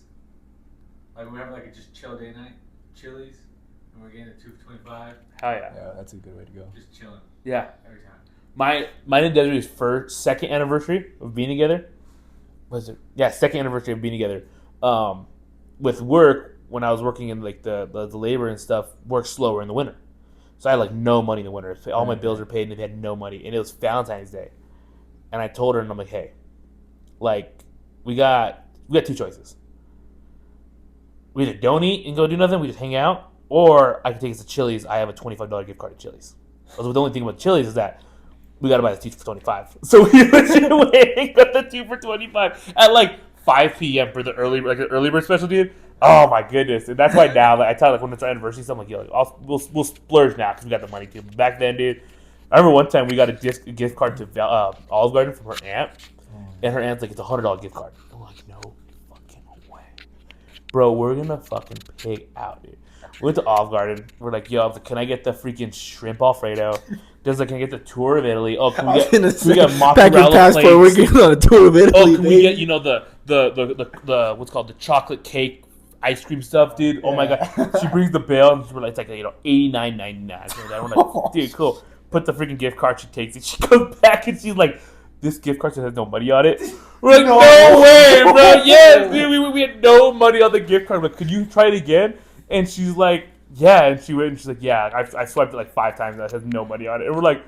Like, we have like a just chill date night. Chili's. And we're getting a 2 for 25. Hell yeah. Yeah, that's a good way to go. Just chilling Yeah. every time. Mine and Desiree's second anniversary of being together. Was it? Yeah, second anniversary of being together. With work, when I was working in like the labor and stuff, worked slower in the winter. So I had like no money in the winter. All my bills were paid and they had no money. And it was Valentine's Day. And I told her, and I'm like, hey, like, we got 2 choices. We either don't eat and go do nothing, we just hang out, or I can take us to Chili's. I have a $25 gift card at Chili's. Also, the only thing about Chili's is that we got to buy the 2 for $25. So we legit went and got the 2 for $25 at like 5 p.m. for the early bird special, dude. Oh my goodness. And that's why now, like, I tell, like, when it's our anniversary, so I'm like, yo, we'll splurge now because we got the money too. But back then, dude, I remember one time we got a gift card to Olive Garden from her aunt, and her aunt's like, it's a $100 gift card. I'm like, no fucking way, bro. We're gonna fucking pig out, dude. We went to Olive Garden. We're like, yo, I was like, can I get the freaking shrimp Alfredo? Does like, can I get the tour of Italy? Oh, can we get mozzarella pack your passport. plates? We're getting on a tour of Italy. Oh, can we get the what's called the chocolate cake ice cream stuff, dude? Oh my god, she brings the bill and we're like, it's like $89.99. We're like, dude, cool. Put the freaking gift card. She takes it. She goes back and she's like, this gift card has no money on it. We're like, no way, bro. Yes, dude. We had no money on the gift card. I'm like, could you try it again? And she's like, yeah. And she went and she's like, yeah. I swiped it like 5 times. That has no money on it. And we're like,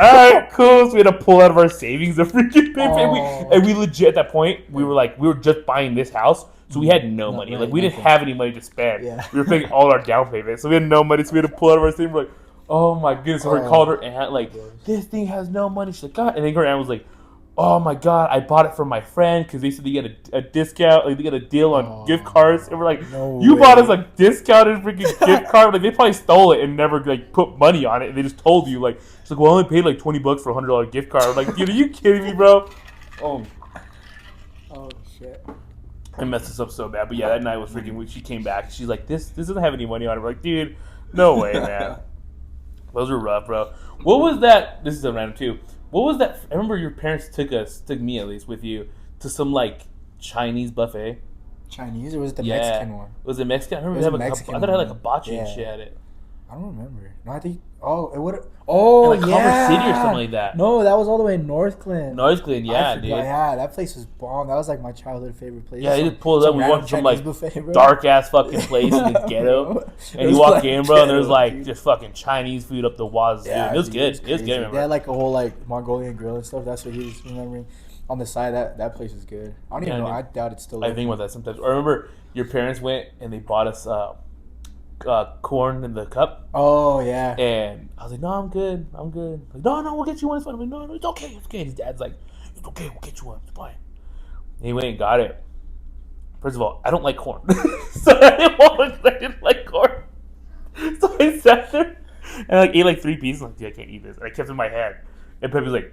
all right, cool. So we had to pull out of our savings the freaking pay. And we legit at that point, we were just buying this house. So we had no money. Like, we didn't have any money to spend. Yeah. We were paying all our down payments. So we had no money. So we had to pull out of our savings. We're like, oh my goodness. So we called her aunt, like, this thing has no money. She's like, God. And then her aunt was like, oh my God, I bought it from my friend because they said they get a discount, like they get a deal on gift cards. And we're like, you bought us a discounted freaking gift card? Like, they probably stole it and never like put money on it. And they just told you, like, she's like, well, I only paid like $20 for a $100 gift card. I'm like, dude, are you kidding me, bro? Oh shit. I messed this up so bad. But yeah, that night was freaking, she came back. She's like, this doesn't have any money on it. We're like, dude, no way, man. Those were rough, bro. What was that? This is a random too. What was that? I remember your parents took me at least with you to some like Chinese buffet. Chinese or was it the Mexican one? Was it Mexican? I remember It was they a have Mexican I thought it had like one. hibachi and shit at it. I don't remember. No, I think. Oh, it would. Oh, And, like, yeah. Commerce City or something like that. No, that was all the way in Northglenn. Northglenn, yeah, dude. Yeah, that place was bomb. That was like my childhood favorite place. Yeah, he just pulled up. We walked from like buffet, dark ass fucking place in the ghetto, and you walk in, bro, and there's like just fucking Chinese food up the wazoo. Yeah, It was dude, good. It was good. I They remember. had like a whole like Mongolian grill and stuff. That's what he was remembering. On the side, that place is good. I don't even know. I doubt it's still. I think about that sometimes. I remember your parents went and they bought us. corn in the cup. Oh yeah. And I was like, no, I'm good. Like, no, we'll get you one. It's fine. I'm like, no, it's okay. It's okay. And his dad's like, it's okay. We'll get you one. It's fine. And he went and got it. First of all, I don't like corn. So I didn't like corn. So I sat there and I ate 3 pieces. I'm like, dude, I can't eat this. And I kept it in my hand. And Pepe was like,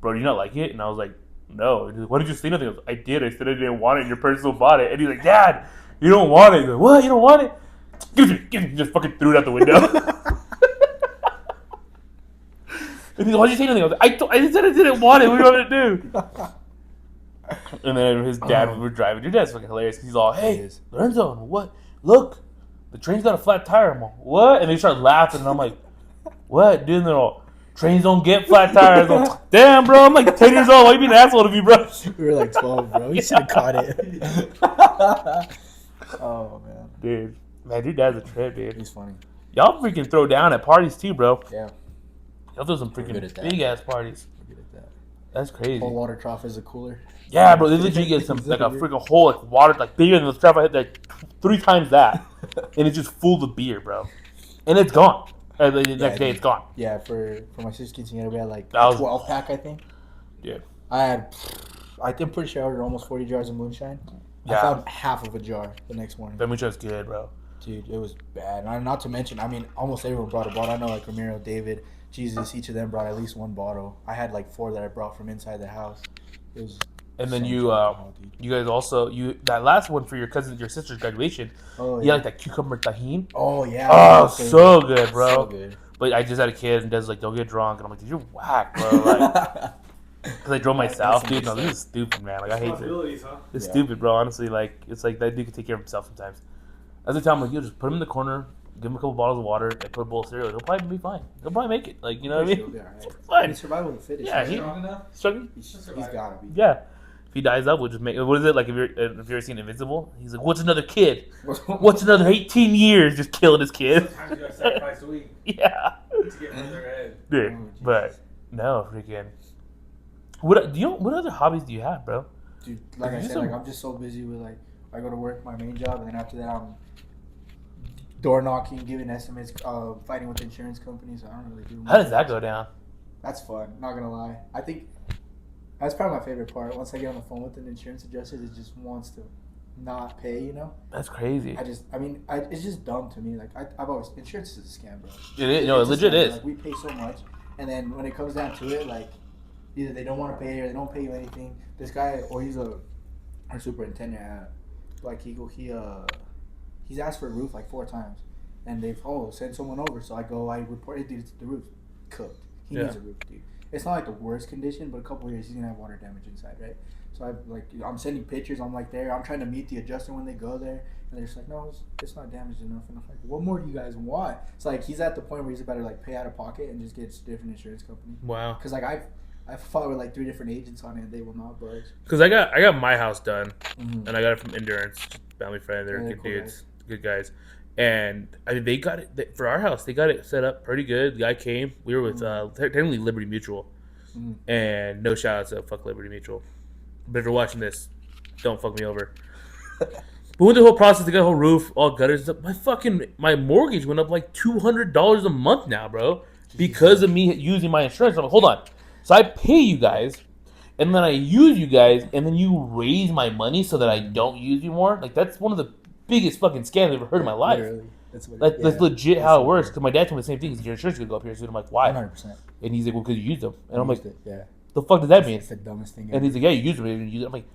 bro, do you not like it? And I was like, no. And he's like, why did you say nothing? I was like, I did. I said I didn't want it and your person still bought it. And he's like, Dad, you don't want it. He's like, what? You don't want it? Give it to me. He just fucking threw it out the window. And he's like, why'd you say nothing? I was like, I said I didn't want it. What do you want me to do? And then his dad, we were driving. Your dad's fucking hilarious. He's all, hey, Lorenzo, what? Look, the train's got a flat tire. I'm like, what? And they start laughing. And I'm like, what? Dude, and they're all, trains don't get flat tires. I'm like, damn, bro. I'm like 10 years old. Why you being an asshole to me, bro? We were like 12, bro. You should have caught it. Oh, man. Dude. Man, your dad's a trip, dude. He's funny. Y'all freaking throw down at parties, too, bro. Yeah. Y'all throw some freaking big-ass parties. We're good at that. That's crazy. Whole water trough is a cooler. Yeah, bro. They literally get some, a freaking hole, water, bigger than the stuff I had, 3 times that. And it's just full of beer, bro. And it's gone. The next day, it's gone. Yeah, for my sister's quinceañera, we had a 12-pack, I think. Yeah. I'm pretty sure I ordered almost 40 jars of moonshine. Yeah. I found half of a jar the next morning. That moonshine's good, bro. Dude, it was bad. And not to mention, almost everyone brought a bottle. I know, Ramiro, David, Jesus, each of them brought at least one bottle. I had 4 that I brought from inside the house. It was. And then you guys also that last one for your sister's graduation. Oh yeah. You had that cucumber tahini. Oh yeah. Oh, so good, bro. So good. But I just had a kid and Dad's like, don't get drunk, and I'm like, dude, you're whack, bro. Because I drove myself, dude. No, this is stupid, man. I hate it. It's stupid, bro. Honestly, it's like that dude can take care of himself sometimes. As I tell him, like, you just put him in the corner, give him a couple bottles of water, and put a bowl of cereal. He'll probably be fine. He'll probably make it. You know what I mean? Right. Fine. He's survival of the fittest. Yeah, he's strong enough. Struggling? He's gotta be. Yeah. If he dies up, we'll just make. What is it like? If you've ever seen Invincible, he's like, "What's another kid? What's another 18 years just killing his kid?" Sometimes you gotta sacrifice a week. Yeah. To get further ahead. Dude, but no, freaking. What other hobbies do you have, bro? Dude, like I said, I'm just so busy with I go to work, my main job, and then after that I'm door knocking, giving estimates, fighting with insurance companies. I don't really do much. How does that go down? That's fun. Not gonna lie. I think that's probably my favorite part. Once I get on the phone with an insurance adjuster that just wants to not pay, That's crazy. It's just dumb to me. I've always, insurance is a scam, bro. It is. No, it legit is. We pay so much, and then when it comes down to it, either they don't want to pay or they don't pay you anything. This guy, he's our superintendent at he's asked for a roof 4 times, and they've send someone over. So I report it, dude. It's the roof cooked. He needs a roof, dude. It's not the worst condition, but a couple of years he's gonna have water damage inside, right? So I'm sending pictures. I'm there. I'm trying to meet the adjuster when they go there, and they're just like, no, it's not damaged enough. And I'm like, what more do you guys want? It's he's at the point where he's about to pay out of pocket and just get a different insurance company. Wow. Because I've fought with 3 different agents on it, and they will not budge. Because I got my house done, and I got it from Endurance, family friend. They're good dudes, good guys. And they got it for our house. They got it set up pretty good. The guy came. We were with technically Liberty Mutual, and no shout outs to fuck Liberty Mutual. But if you're watching this, don't fuck me over. But with the whole process, they got a whole roof, all gutters. My mortgage went up $200 a month now, bro, because of me using my insurance. I'm like, hold on. So I pay you guys, and then I use you guys, and then you raise my money so that I don't use you more. That's one of the biggest fucking scams I've ever heard in my life. Literally. That's legit how it works. Because my dad told me the same thing. He's like, your insurance is going to go up here soon. I'm like, why? 100%. And he's like, well, because you used them. And I'm like, yeah. The fuck does that mean? It's the dumbest thing ever. And he's like, yeah, you used them. And you used them. I'm like,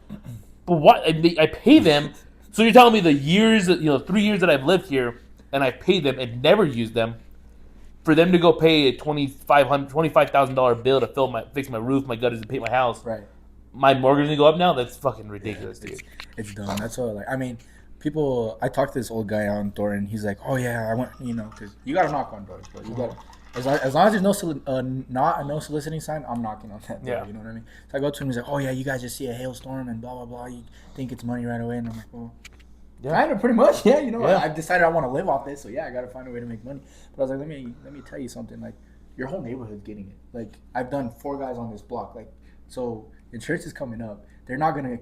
but what? I pay them. So you're telling me the years, 3 years that I've lived here, and I paid them and never used them, for them to go pay a $25,000 bill to fix my roof, my gutters, and paint my house. Right. My mortgage gonna go up now? That's fucking ridiculous, dude. It's dumb. That's all. People. I talked to this old guy on Thornton. He's like, "Oh yeah, I want because you gotta knock on doors, bro. You gotta as long as there's no soliciting sign, I'm knocking on that door. Yeah. You know what I mean? So I go to him. He's like, "Oh yeah, you guys just see a hailstorm and blah blah blah. You think it's money right away?" And I'm like, "Well, yeah, kind of, pretty much, yeah. I've decided I want to live off this, so yeah, I gotta find a way to make money." But I was like, let me tell you something. Your whole neighborhood's getting it. I've done 4 guys on this block. So insurance is coming up. They're not gonna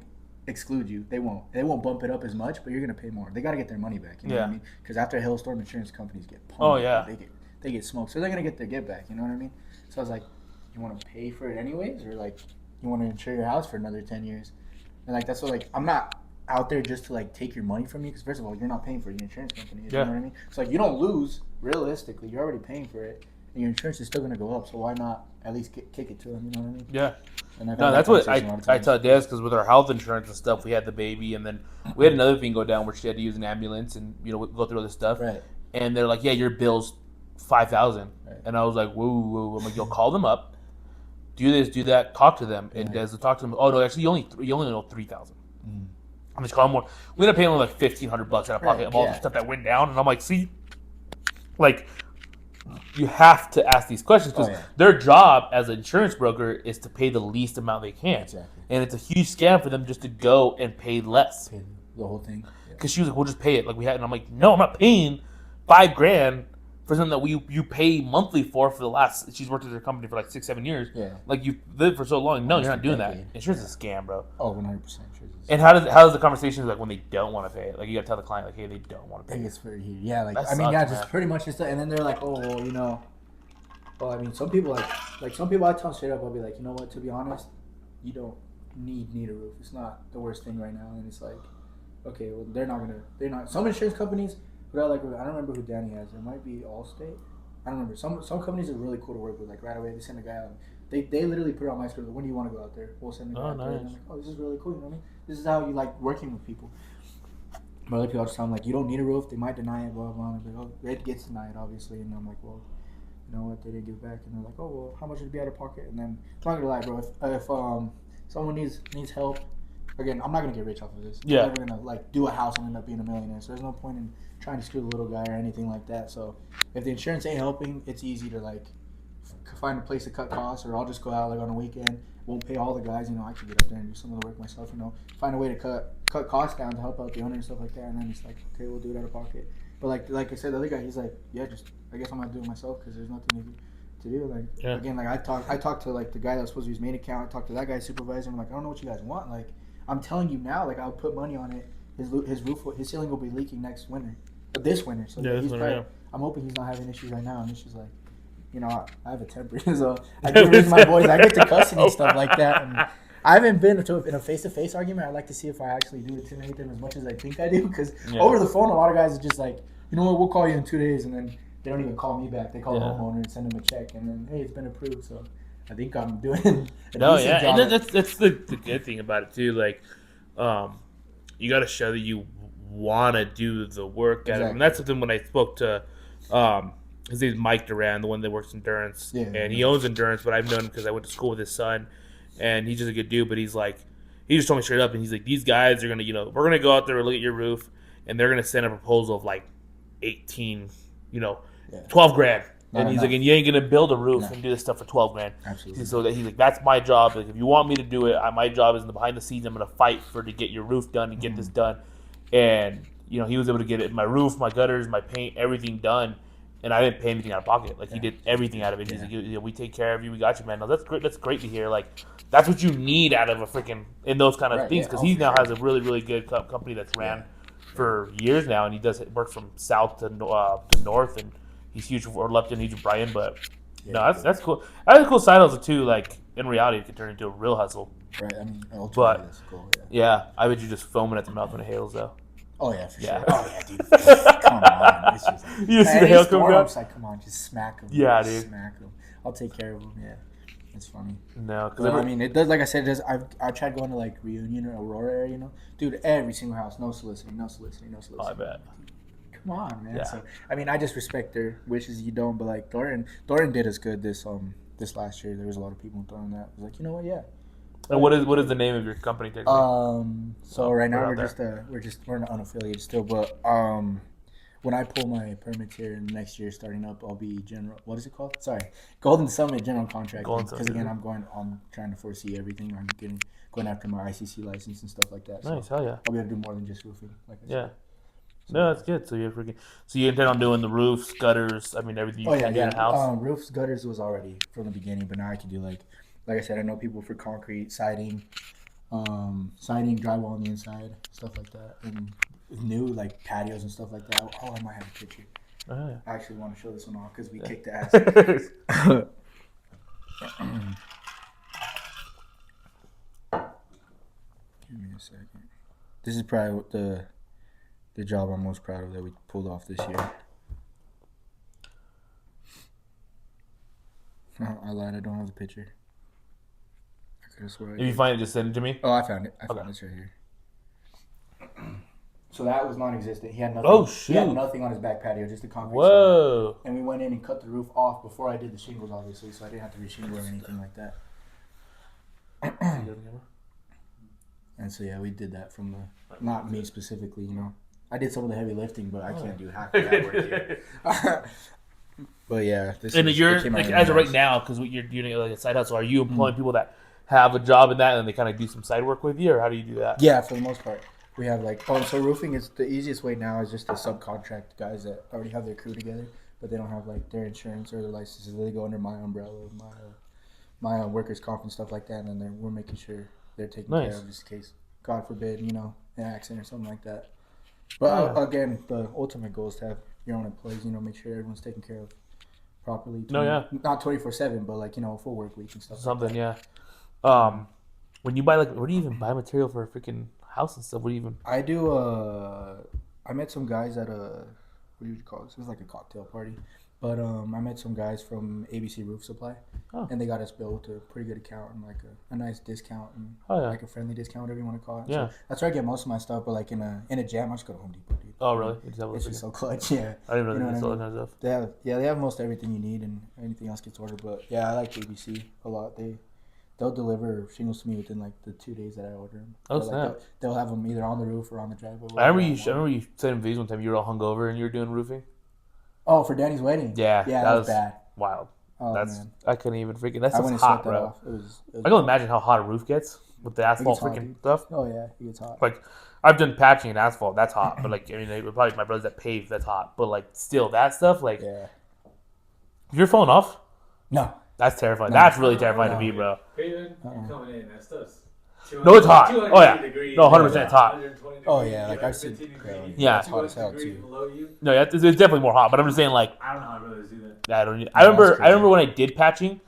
exclude you. They won't. They won't bump it up as much, but you're gonna pay more. They gotta get their money back. You know what I mean? Because after a hailstorm, insurance companies get pumped. Oh, yeah. They get smoked, so they're gonna get their get back. You know what I mean? So I was like, you want to pay for it anyways, or like you want to insure your house for another 10 years? And like that's what like I'm not out there just to like take your money from you because first of all you're not paying for your insurance company. You know what I mean? So like you don't lose realistically. You're already paying for it, and your insurance is still gonna go up. So why not at least kick it to them? You know what I mean? Yeah. And I've No, had that that's what conversation a lot of I times. tell Des because with our health insurance and stuff, we had the baby, and then we had another thing go down where she had to use an ambulance and go through all this stuff. Right. And they're like, "Yeah, your bill's $5,000," Right. and I was like, "Whoa!" I'm like, "You'll call them up, do this, do that, talk to them." And Des will talk to them. Oh no, actually, you only know $3,000. I'm just calling more. We ended up paying like $1,500 out of pocket of all the stuff that went down, and I'm like, see, like. You have to ask these questions because their job as an insurance broker is to pay the least amount they can. Exactly. And it's a huge scam for them just to go and pay less. Pay the whole thing. Because she was like, we'll just pay it like we had. And I'm like, no, I'm not paying $5,000 for something that you pay monthly for the last. She's worked at her company for like 6-7 years. Yeah. Like you lived for so long. No, you're not doing decade. that. Insurance is a scam, bro. Oh, 100%. And how does the conversation like when they don't want to pay it? Like you got to tell the client like, hey, they don't want to pay. I think it's very huge. Yeah, like That I mean, sucks, yeah, man. just pretty much just and then they're like, oh, well, you know. Well, I mean, some people like some people I tell straight up, I'll be like, you know what? To be honest, you don't need a roof. It's not the worst thing right now. And it's like, okay, well, they're not. Some insurance companies, but I don't remember who Danny has. It might be Allstate. I don't remember. Some companies are really cool to work with. Like right away, they send a guy out. They literally put it on my screen. When do you want to go out there? We'll send a guy out there. And I'm like, oh, this is really cool. You know what I mean? This is how you like working with people. But other people just tell them like, you don't need a roof. They might deny it. Blah blah. And I'm like, oh, it gets denied obviously. And I'm like, well. You know what? They didn't give back, and they're like, "Oh well, how much would it be out of pocket?" And then I'm not gonna lie, bro. If someone needs help, again, I'm not gonna get rich off of this. Yeah. I'm never gonna like do a house and end up being a millionaire. So there's no point in trying to screw the little guy or anything like that. So if the insurance ain't helping, it's easy to like find a place to cut costs, or I'll just go out like on a weekend. Won't pay all the guys. You know, I can get up there and do some of the work myself. You know, find a way to cut costs down to help out the owner and stuff like that. And then it's like, okay, we'll do it out of pocket. But like I said, the other guy, he's like, yeah, I guess I'm gonna do it myself because there's nothing to do. Like again, like I talked to like the guy that was supposed to be his main account. I talked to that guy's supervisor. I'm like, I don't know what you guys want. Like I'm telling you now, like I'll put money on it. His ceiling will be leaking next winter, this winter. So I'm hoping he's not having issues right now. And it's just like, you know, I have a temper, so I get with my boys. I get to cussing and stuff like that. And I haven't been in a face-to-face argument. I like to see if I actually do intimidate them as much as I think I do. Because over the phone, a lot of guys are just like, you know what, we'll call you in 2 days, and then they don't even call me back. They call the homeowner and send him a check, and then hey, it's been approved. So I think I'm doing a decent job. And that's the good thing about it too. Like, you got to show that you want to do the work at it. And that's something when I spoke to, his name's Mike Duran, the one that works Endurance, and he owns Endurance, but I've known him because I went to school with his son, and he's just a good dude. But he's like, he just told me straight up, and he's like, these guys are gonna, we're gonna go out there and look at your roof, and they're gonna send a proposal of like 18, 12 grand. And he's like, and you ain't gonna build a roof and do this stuff for 12 grand. Absolutely. So that he's like, that's my job. Like, if you want me to do it, my job is in the behind the scenes. I'm gonna fight to get your roof done and get this done. And he was able to get it, my roof, my gutters, my paint, everything done. And I didn't pay anything out of pocket. Like he did everything out of it. He's like, we take care of you. We got you, man. No, that's great. That's great to hear. Like that's what you need out of a freaking in those kind of things because he now has a really really good company that's ran for years now, and he does work from south to north, and he's huge for left and huge for Brian. But no, that's cool. That's a cool side hustle too. Like in reality, it could turn into a real hustle. Right. I mean, but that's cool. I bet you just foaming at the mouth when it hails though. Oh yeah, for sure. Oh yeah, dude. Come on. It's just, you see the hail come down? Like, come on, just smack them. Yeah, dude. Smack them. I'll take care of them. Yeah, it's funny. No, because I mean, it does. Like I said, I tried going to like Reunion or Aurora area. Dude, every single house, no soliciting. Oh, I bet. Come on, man. Yeah. So I mean, I just respect their wishes. You don't, but like Thornton did us good this last year. There was a lot of people throwing that. I was like, you know what? Yeah. And what is the name of your company? So right now we're an unaffiliated still, but when I pull my permits here next year starting up, I'll be what is it called? Sorry, Golden Summit General Contracting. Because again, I'm trying to foresee everything. I'm going after my ICC license and stuff like that. Nice, so hell yeah. I'll be able to do more than just roofing. Like I said. So, no, that's good. So you intend on doing the roofs, gutters. I mean everything you can do in the house. Roofs, gutters was already from the beginning, but now I can do like I said, I know people for concrete, siding, siding, drywall on the inside, stuff like that, and new like patios and stuff like that. Oh, I might have a picture. Oh, yeah. I actually want to show this one off because we kicked the ass. Give me a second. This is probably the job I'm most proud of that we pulled off this year. I lied. I don't have the picture. I could have sworn. If you find it, just send it to me. Oh, I found it. I found this right here. So that was non-existent. He had nothing. Oh, shoot. He had nothing on his back patio, just a concrete Whoa. slab. And we went in and cut the roof off before I did the shingles, obviously, so I didn't have to reshingle or anything like that. And so, yeah, we did that from the... Not me specifically, you know. I did some of the heavy lifting, but I can't do half of that work here. But, yeah. You're, like, as of right now, because you're doing like a side hustle, are you employing people that have a job in that and they kind of do some side work with you, or how do you do that? Yeah, for the most part. We have like, so roofing is the easiest way now is just to subcontract guys that already have their crew together, but they don't have like their insurance or their licenses. They go under my umbrella, my workers' comp and stuff like that, and then we're making sure they're taken care of just in case, God forbid, you know, an accident or something like that. But again, the ultimate goal is to have your own employees, you know, make sure everyone's taken care of properly. Not 24/7, but like, you know, full work week and stuff. Something, like that. When you buy like, where do you even buy material for a freaking house and stuff? What do you even? I do. I met some guys at a, what do you call this? It was like a cocktail party, but I met some guys from ABC Roof Supply, and they got us billed to a pretty good account and like a nice discount and like a friendly discount, whatever you want to call it. Yeah, so that's where I get most of my stuff. But like in a jam, I just go to Home Depot, dude. Oh, really? It's just so clutch. Yeah, I didn't really know all that kind of stuff. They have most everything you need, and anything else gets ordered. But yeah, I like ABC a lot. They'll deliver shingles to me within like the 2 days that I order them. Oh, so, like, they'll have them either on the roof or on the driveway. I remember you sent videos one time. You were all hungover and you were doing roofing. Oh, for Danny's wedding. Yeah, that was bad. Wild. Oh, man. I couldn't even freaking. That's hot, bro. It was I can imagine how hot a roof gets with the asphalt freaking stuff. Oh yeah, it gets hot. Like, I've done patching and asphalt. That's hot. But like, I mean, probably my brothers that pave. That's hot. But like, still, that stuff. Like, you're falling off. No. That's terrifying. That's really terrifying to me, bro. Paving, coming in, that stuff's no, it's hot. Oh yeah. No, 100% it's hot. Oh yeah, like I've seen. Yeah. It's hot as hell too. No, yeah, it's definitely more hot. But I'm just saying, like, I don't know how brothers do that. I remember when I did patching,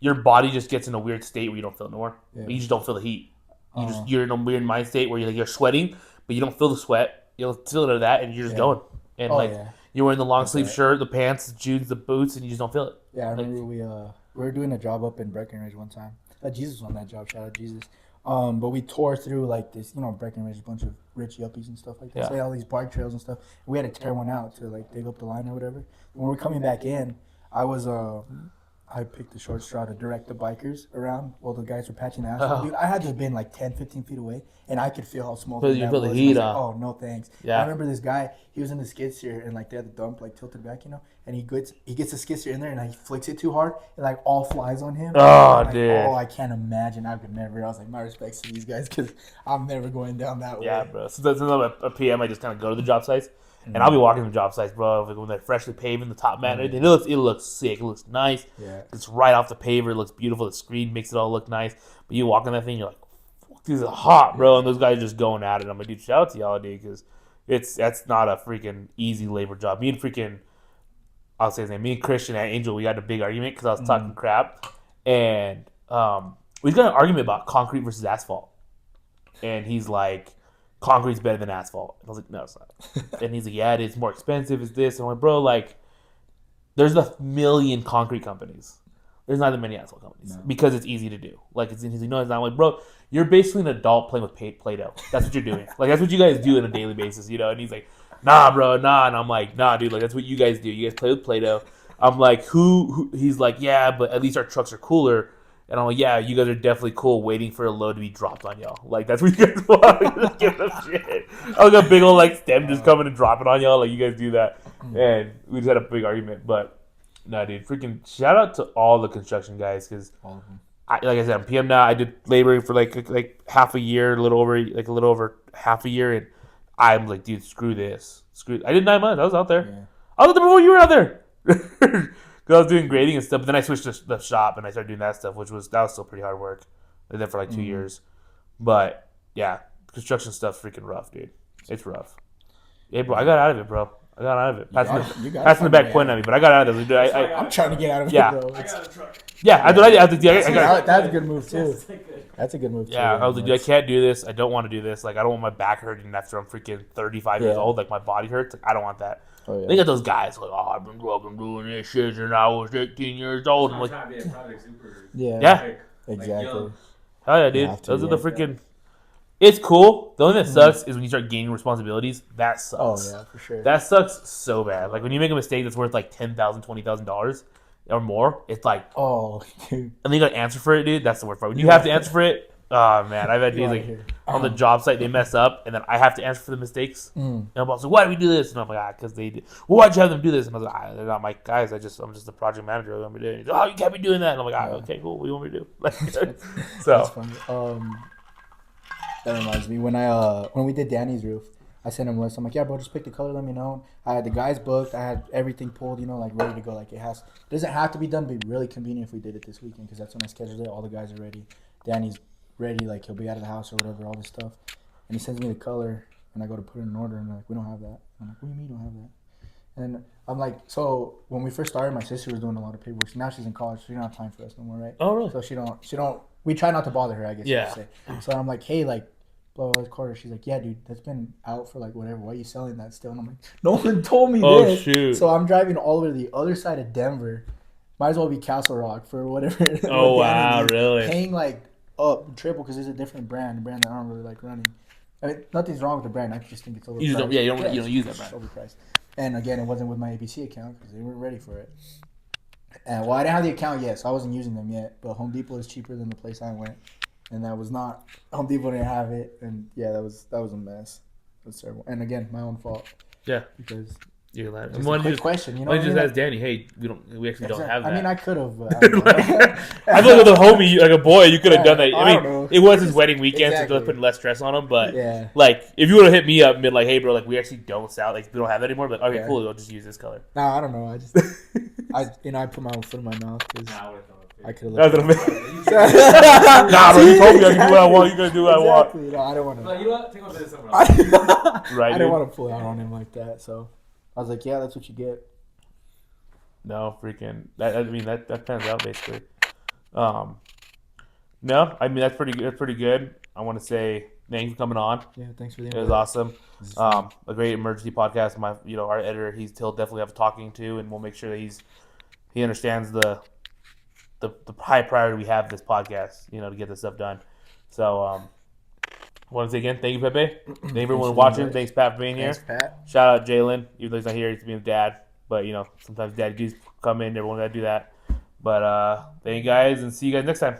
your body just gets in a weird state where you don't feel it no more. Yeah. You just don't feel the heat. You're in a weird mind state where you're sweating, but you don't feel the sweat. You'll feel it of that, and you're just going. And you're wearing the long sleeve shirt, the pants, the jeans, the boots, and you just don't feel it. Yeah, I remember we were doing a job up in Breckenridge one time. Jesus was on that job. Shout out Jesus. But we tore through like this, you know, Breckenridge, a bunch of rich yuppies and stuff like that. Yeah. So they had all these bike trails and stuff. We had to tear one out to like dig up the line or whatever. When we're coming back in, I picked the short straw to direct the bikers around while the guys were patching the asphalt. Dude, I had to have been like 10, 15 feet away, and I could feel how smoky that was. You feel the heat, oh, no thanks. Yeah. I remember this guy, he was in the skid steer, and like they had the dump like tilted back, you know, and he gets the skid steer in there, and he flicks it too hard, and like all flies on him. Oh, like, dude. Oh, I can't imagine. I could never. I was like, my respects to these guys, because I'm never going down that way. Yeah, bro. So that's a PM. I just kind of go to the job sites. And I'll be walking the job sites, bro. Like when they're freshly paving the top mat, and it looks sick. It looks nice. Yeah. It's right off the paver. It looks beautiful. The screen makes it all look nice. But you walk on that thing, you're like, fuck, this is hot, bro. And those guys are just going at it. I'm like, dude, shout out to y'all, dude, because that's not a freaking easy labor job. Me and Christian at Angel, we had a big argument because I was talking crap, and we got an argument about concrete versus asphalt, and he's like, concrete's better than asphalt. And I was like, no, it's not. And he's like, yeah, it is more expensive. It's this. And I'm like, bro, like, there's a million concrete companies. There's not that many asphalt companies because it's easy to do. Like, he's like, no, it's not. I'm like, bro, you're basically an adult playing with Play-Doh. That's what you're doing. Like, that's what you guys do on a daily basis, you know? And he's like, nah, bro, nah. And I'm like, nah, dude, like, that's what you guys do. You guys play with Play-Doh. I'm like, who? He's like, yeah, but at least our trucks are cooler. And I'm like, yeah, you guys are definitely cool waiting for a load to be dropped on y'all. Like, that's what you guys want. Just give them shit. I got a big old, like, stem just coming and dropping on y'all. Like, you guys do that. And we just had a big argument. But, no, dude, freaking shout out to all the construction guys. Because, like I said, I'm PM now. I did laboring for, like half a year, a little over half a year. And I'm like, dude, screw this. I did 9 months. I was out there. Yeah. I was out there before you were out there. Because I was doing grading and stuff, but then I switched to the shop and I started doing that stuff, that was still pretty hard work. I did that for like 2 years. But yeah, construction stuff's freaking rough, dude. It's rough. Yeah, bro, I got out of it, bro. I got out of it. Passing the back point at me, but I got out of it. Dude, I'm trying to get out of Yeah. it, bro. I got a truck. Yeah, I got. That's a good move too. That's a good move too. Yeah, I was like, dude, I can't do this. I don't want to do this. Like, I don't want my back hurting after I'm freaking 35 years old. Like, my body hurts. Like, I don't want that. Oh, yeah. They got those guys like, oh, I've been fucking doing this shit since I was 18 years old. I'm like, yeah, exactly. Hell yeah, dude. Those are the yeah. freaking. It's cool. The only thing that sucks is when you start gaining responsibilities. That sucks. Oh yeah, for sure. That sucks so bad. Like when you make a mistake that's worth like $10,000, $20,000 or more, it's like, oh, dude. and then you got to answer for it, dude. That's the worst part. When you have to answer for it, oh man, I've had dudes like on the job site they mess up, and then I have to answer for the mistakes. And I'm like, why do we do this? And I'm like, because they did. Well, why'd you have them do this? And I was like, they're not my guys. I'm just the project manager. What am I doing? He's like, oh, you can't be doing that. And I'm like, okay, cool. What do you want me to do? Like, so. That's funny. That reminds me when we did Danny's roof, I sent him a list. I'm like, yeah, bro, just pick the color. Let me know. I had the guys booked. I had everything pulled, like ready to go. Like it doesn't have to be done. But really convenient if we did it this weekend because that's when I scheduled it. All the guys are ready. Danny's ready. Like he'll be out of the house or whatever. All this stuff, and he sends me the color, and I go to put it in order, and they're like, we don't have that. I'm like, what do you mean you don't have that? And I'm like, so when we first started, my sister was doing a lot of paperwork. So now she's in college, so she don't have time for us no more, right? Oh, really? So she don't. We try not to bother her, I guess. Yeah. You could say. So I'm like, hey, like. Blah, blah, quarter. She's like, yeah, dude, that's been out for like whatever. Why are you selling that still? And I'm like, no one told me this. Shoot. So I'm driving all over the other side of Denver. Might as well be Castle Rock for whatever. Oh, wow, really? Paying like up triple because it's a different brand, a brand that I don't really like running. I mean, nothing's wrong with the brand. I just think it's overpriced. You don't use that brand. Overpriced. And again, it wasn't with my ABC account because they weren't ready for it. And well, I didn't have the account yet, so I wasn't using them yet. But Home Depot is cheaper than the place I went. And that was not Home Depot didn't have it, and yeah, that was a mess. It was terrible, and again, my own fault. Yeah, because you're allowed. Just a quick question, Why just ask Danny? Hey, we actually don't have that. I mean, I could have. I feel like with a homie, like a boy, you could have done that. I mean, it was his wedding weekend, so putting less stress on him. But like, if you would have hit me up and been like, "Hey, bro, like we actually don't sell, like we don't have that anymore," but okay, cool, I'll just use this color. No, I don't know. I just, I put my own foot in my mouth because. I could have. Nah, bro, you told me I can do what I want. You gonna do what I want. No, I don't want to. No, you know what? Take one minute somewhere else. Right. I didn't want to pull out on him like that, so I was like, "Yeah, that's what you get." No, freaking. That pans out basically. No, I mean that's pretty good. I want to say thanks for coming on. Yeah, thanks for the invite. It was awesome. A great emergency podcast. Our editor, he'll definitely have talking to, and we'll make sure that he understands the high priority we have this podcast, to get this stuff done. So, I want to say again, thank you, Pepe. Thank everyone watching. Thanks, Pat, for being here. Pat. Shout out Jalen, even though he's not here, he's being a dad. But, sometimes dad dudes come in, everyone got to do that. But, thank you guys, and see you guys next time.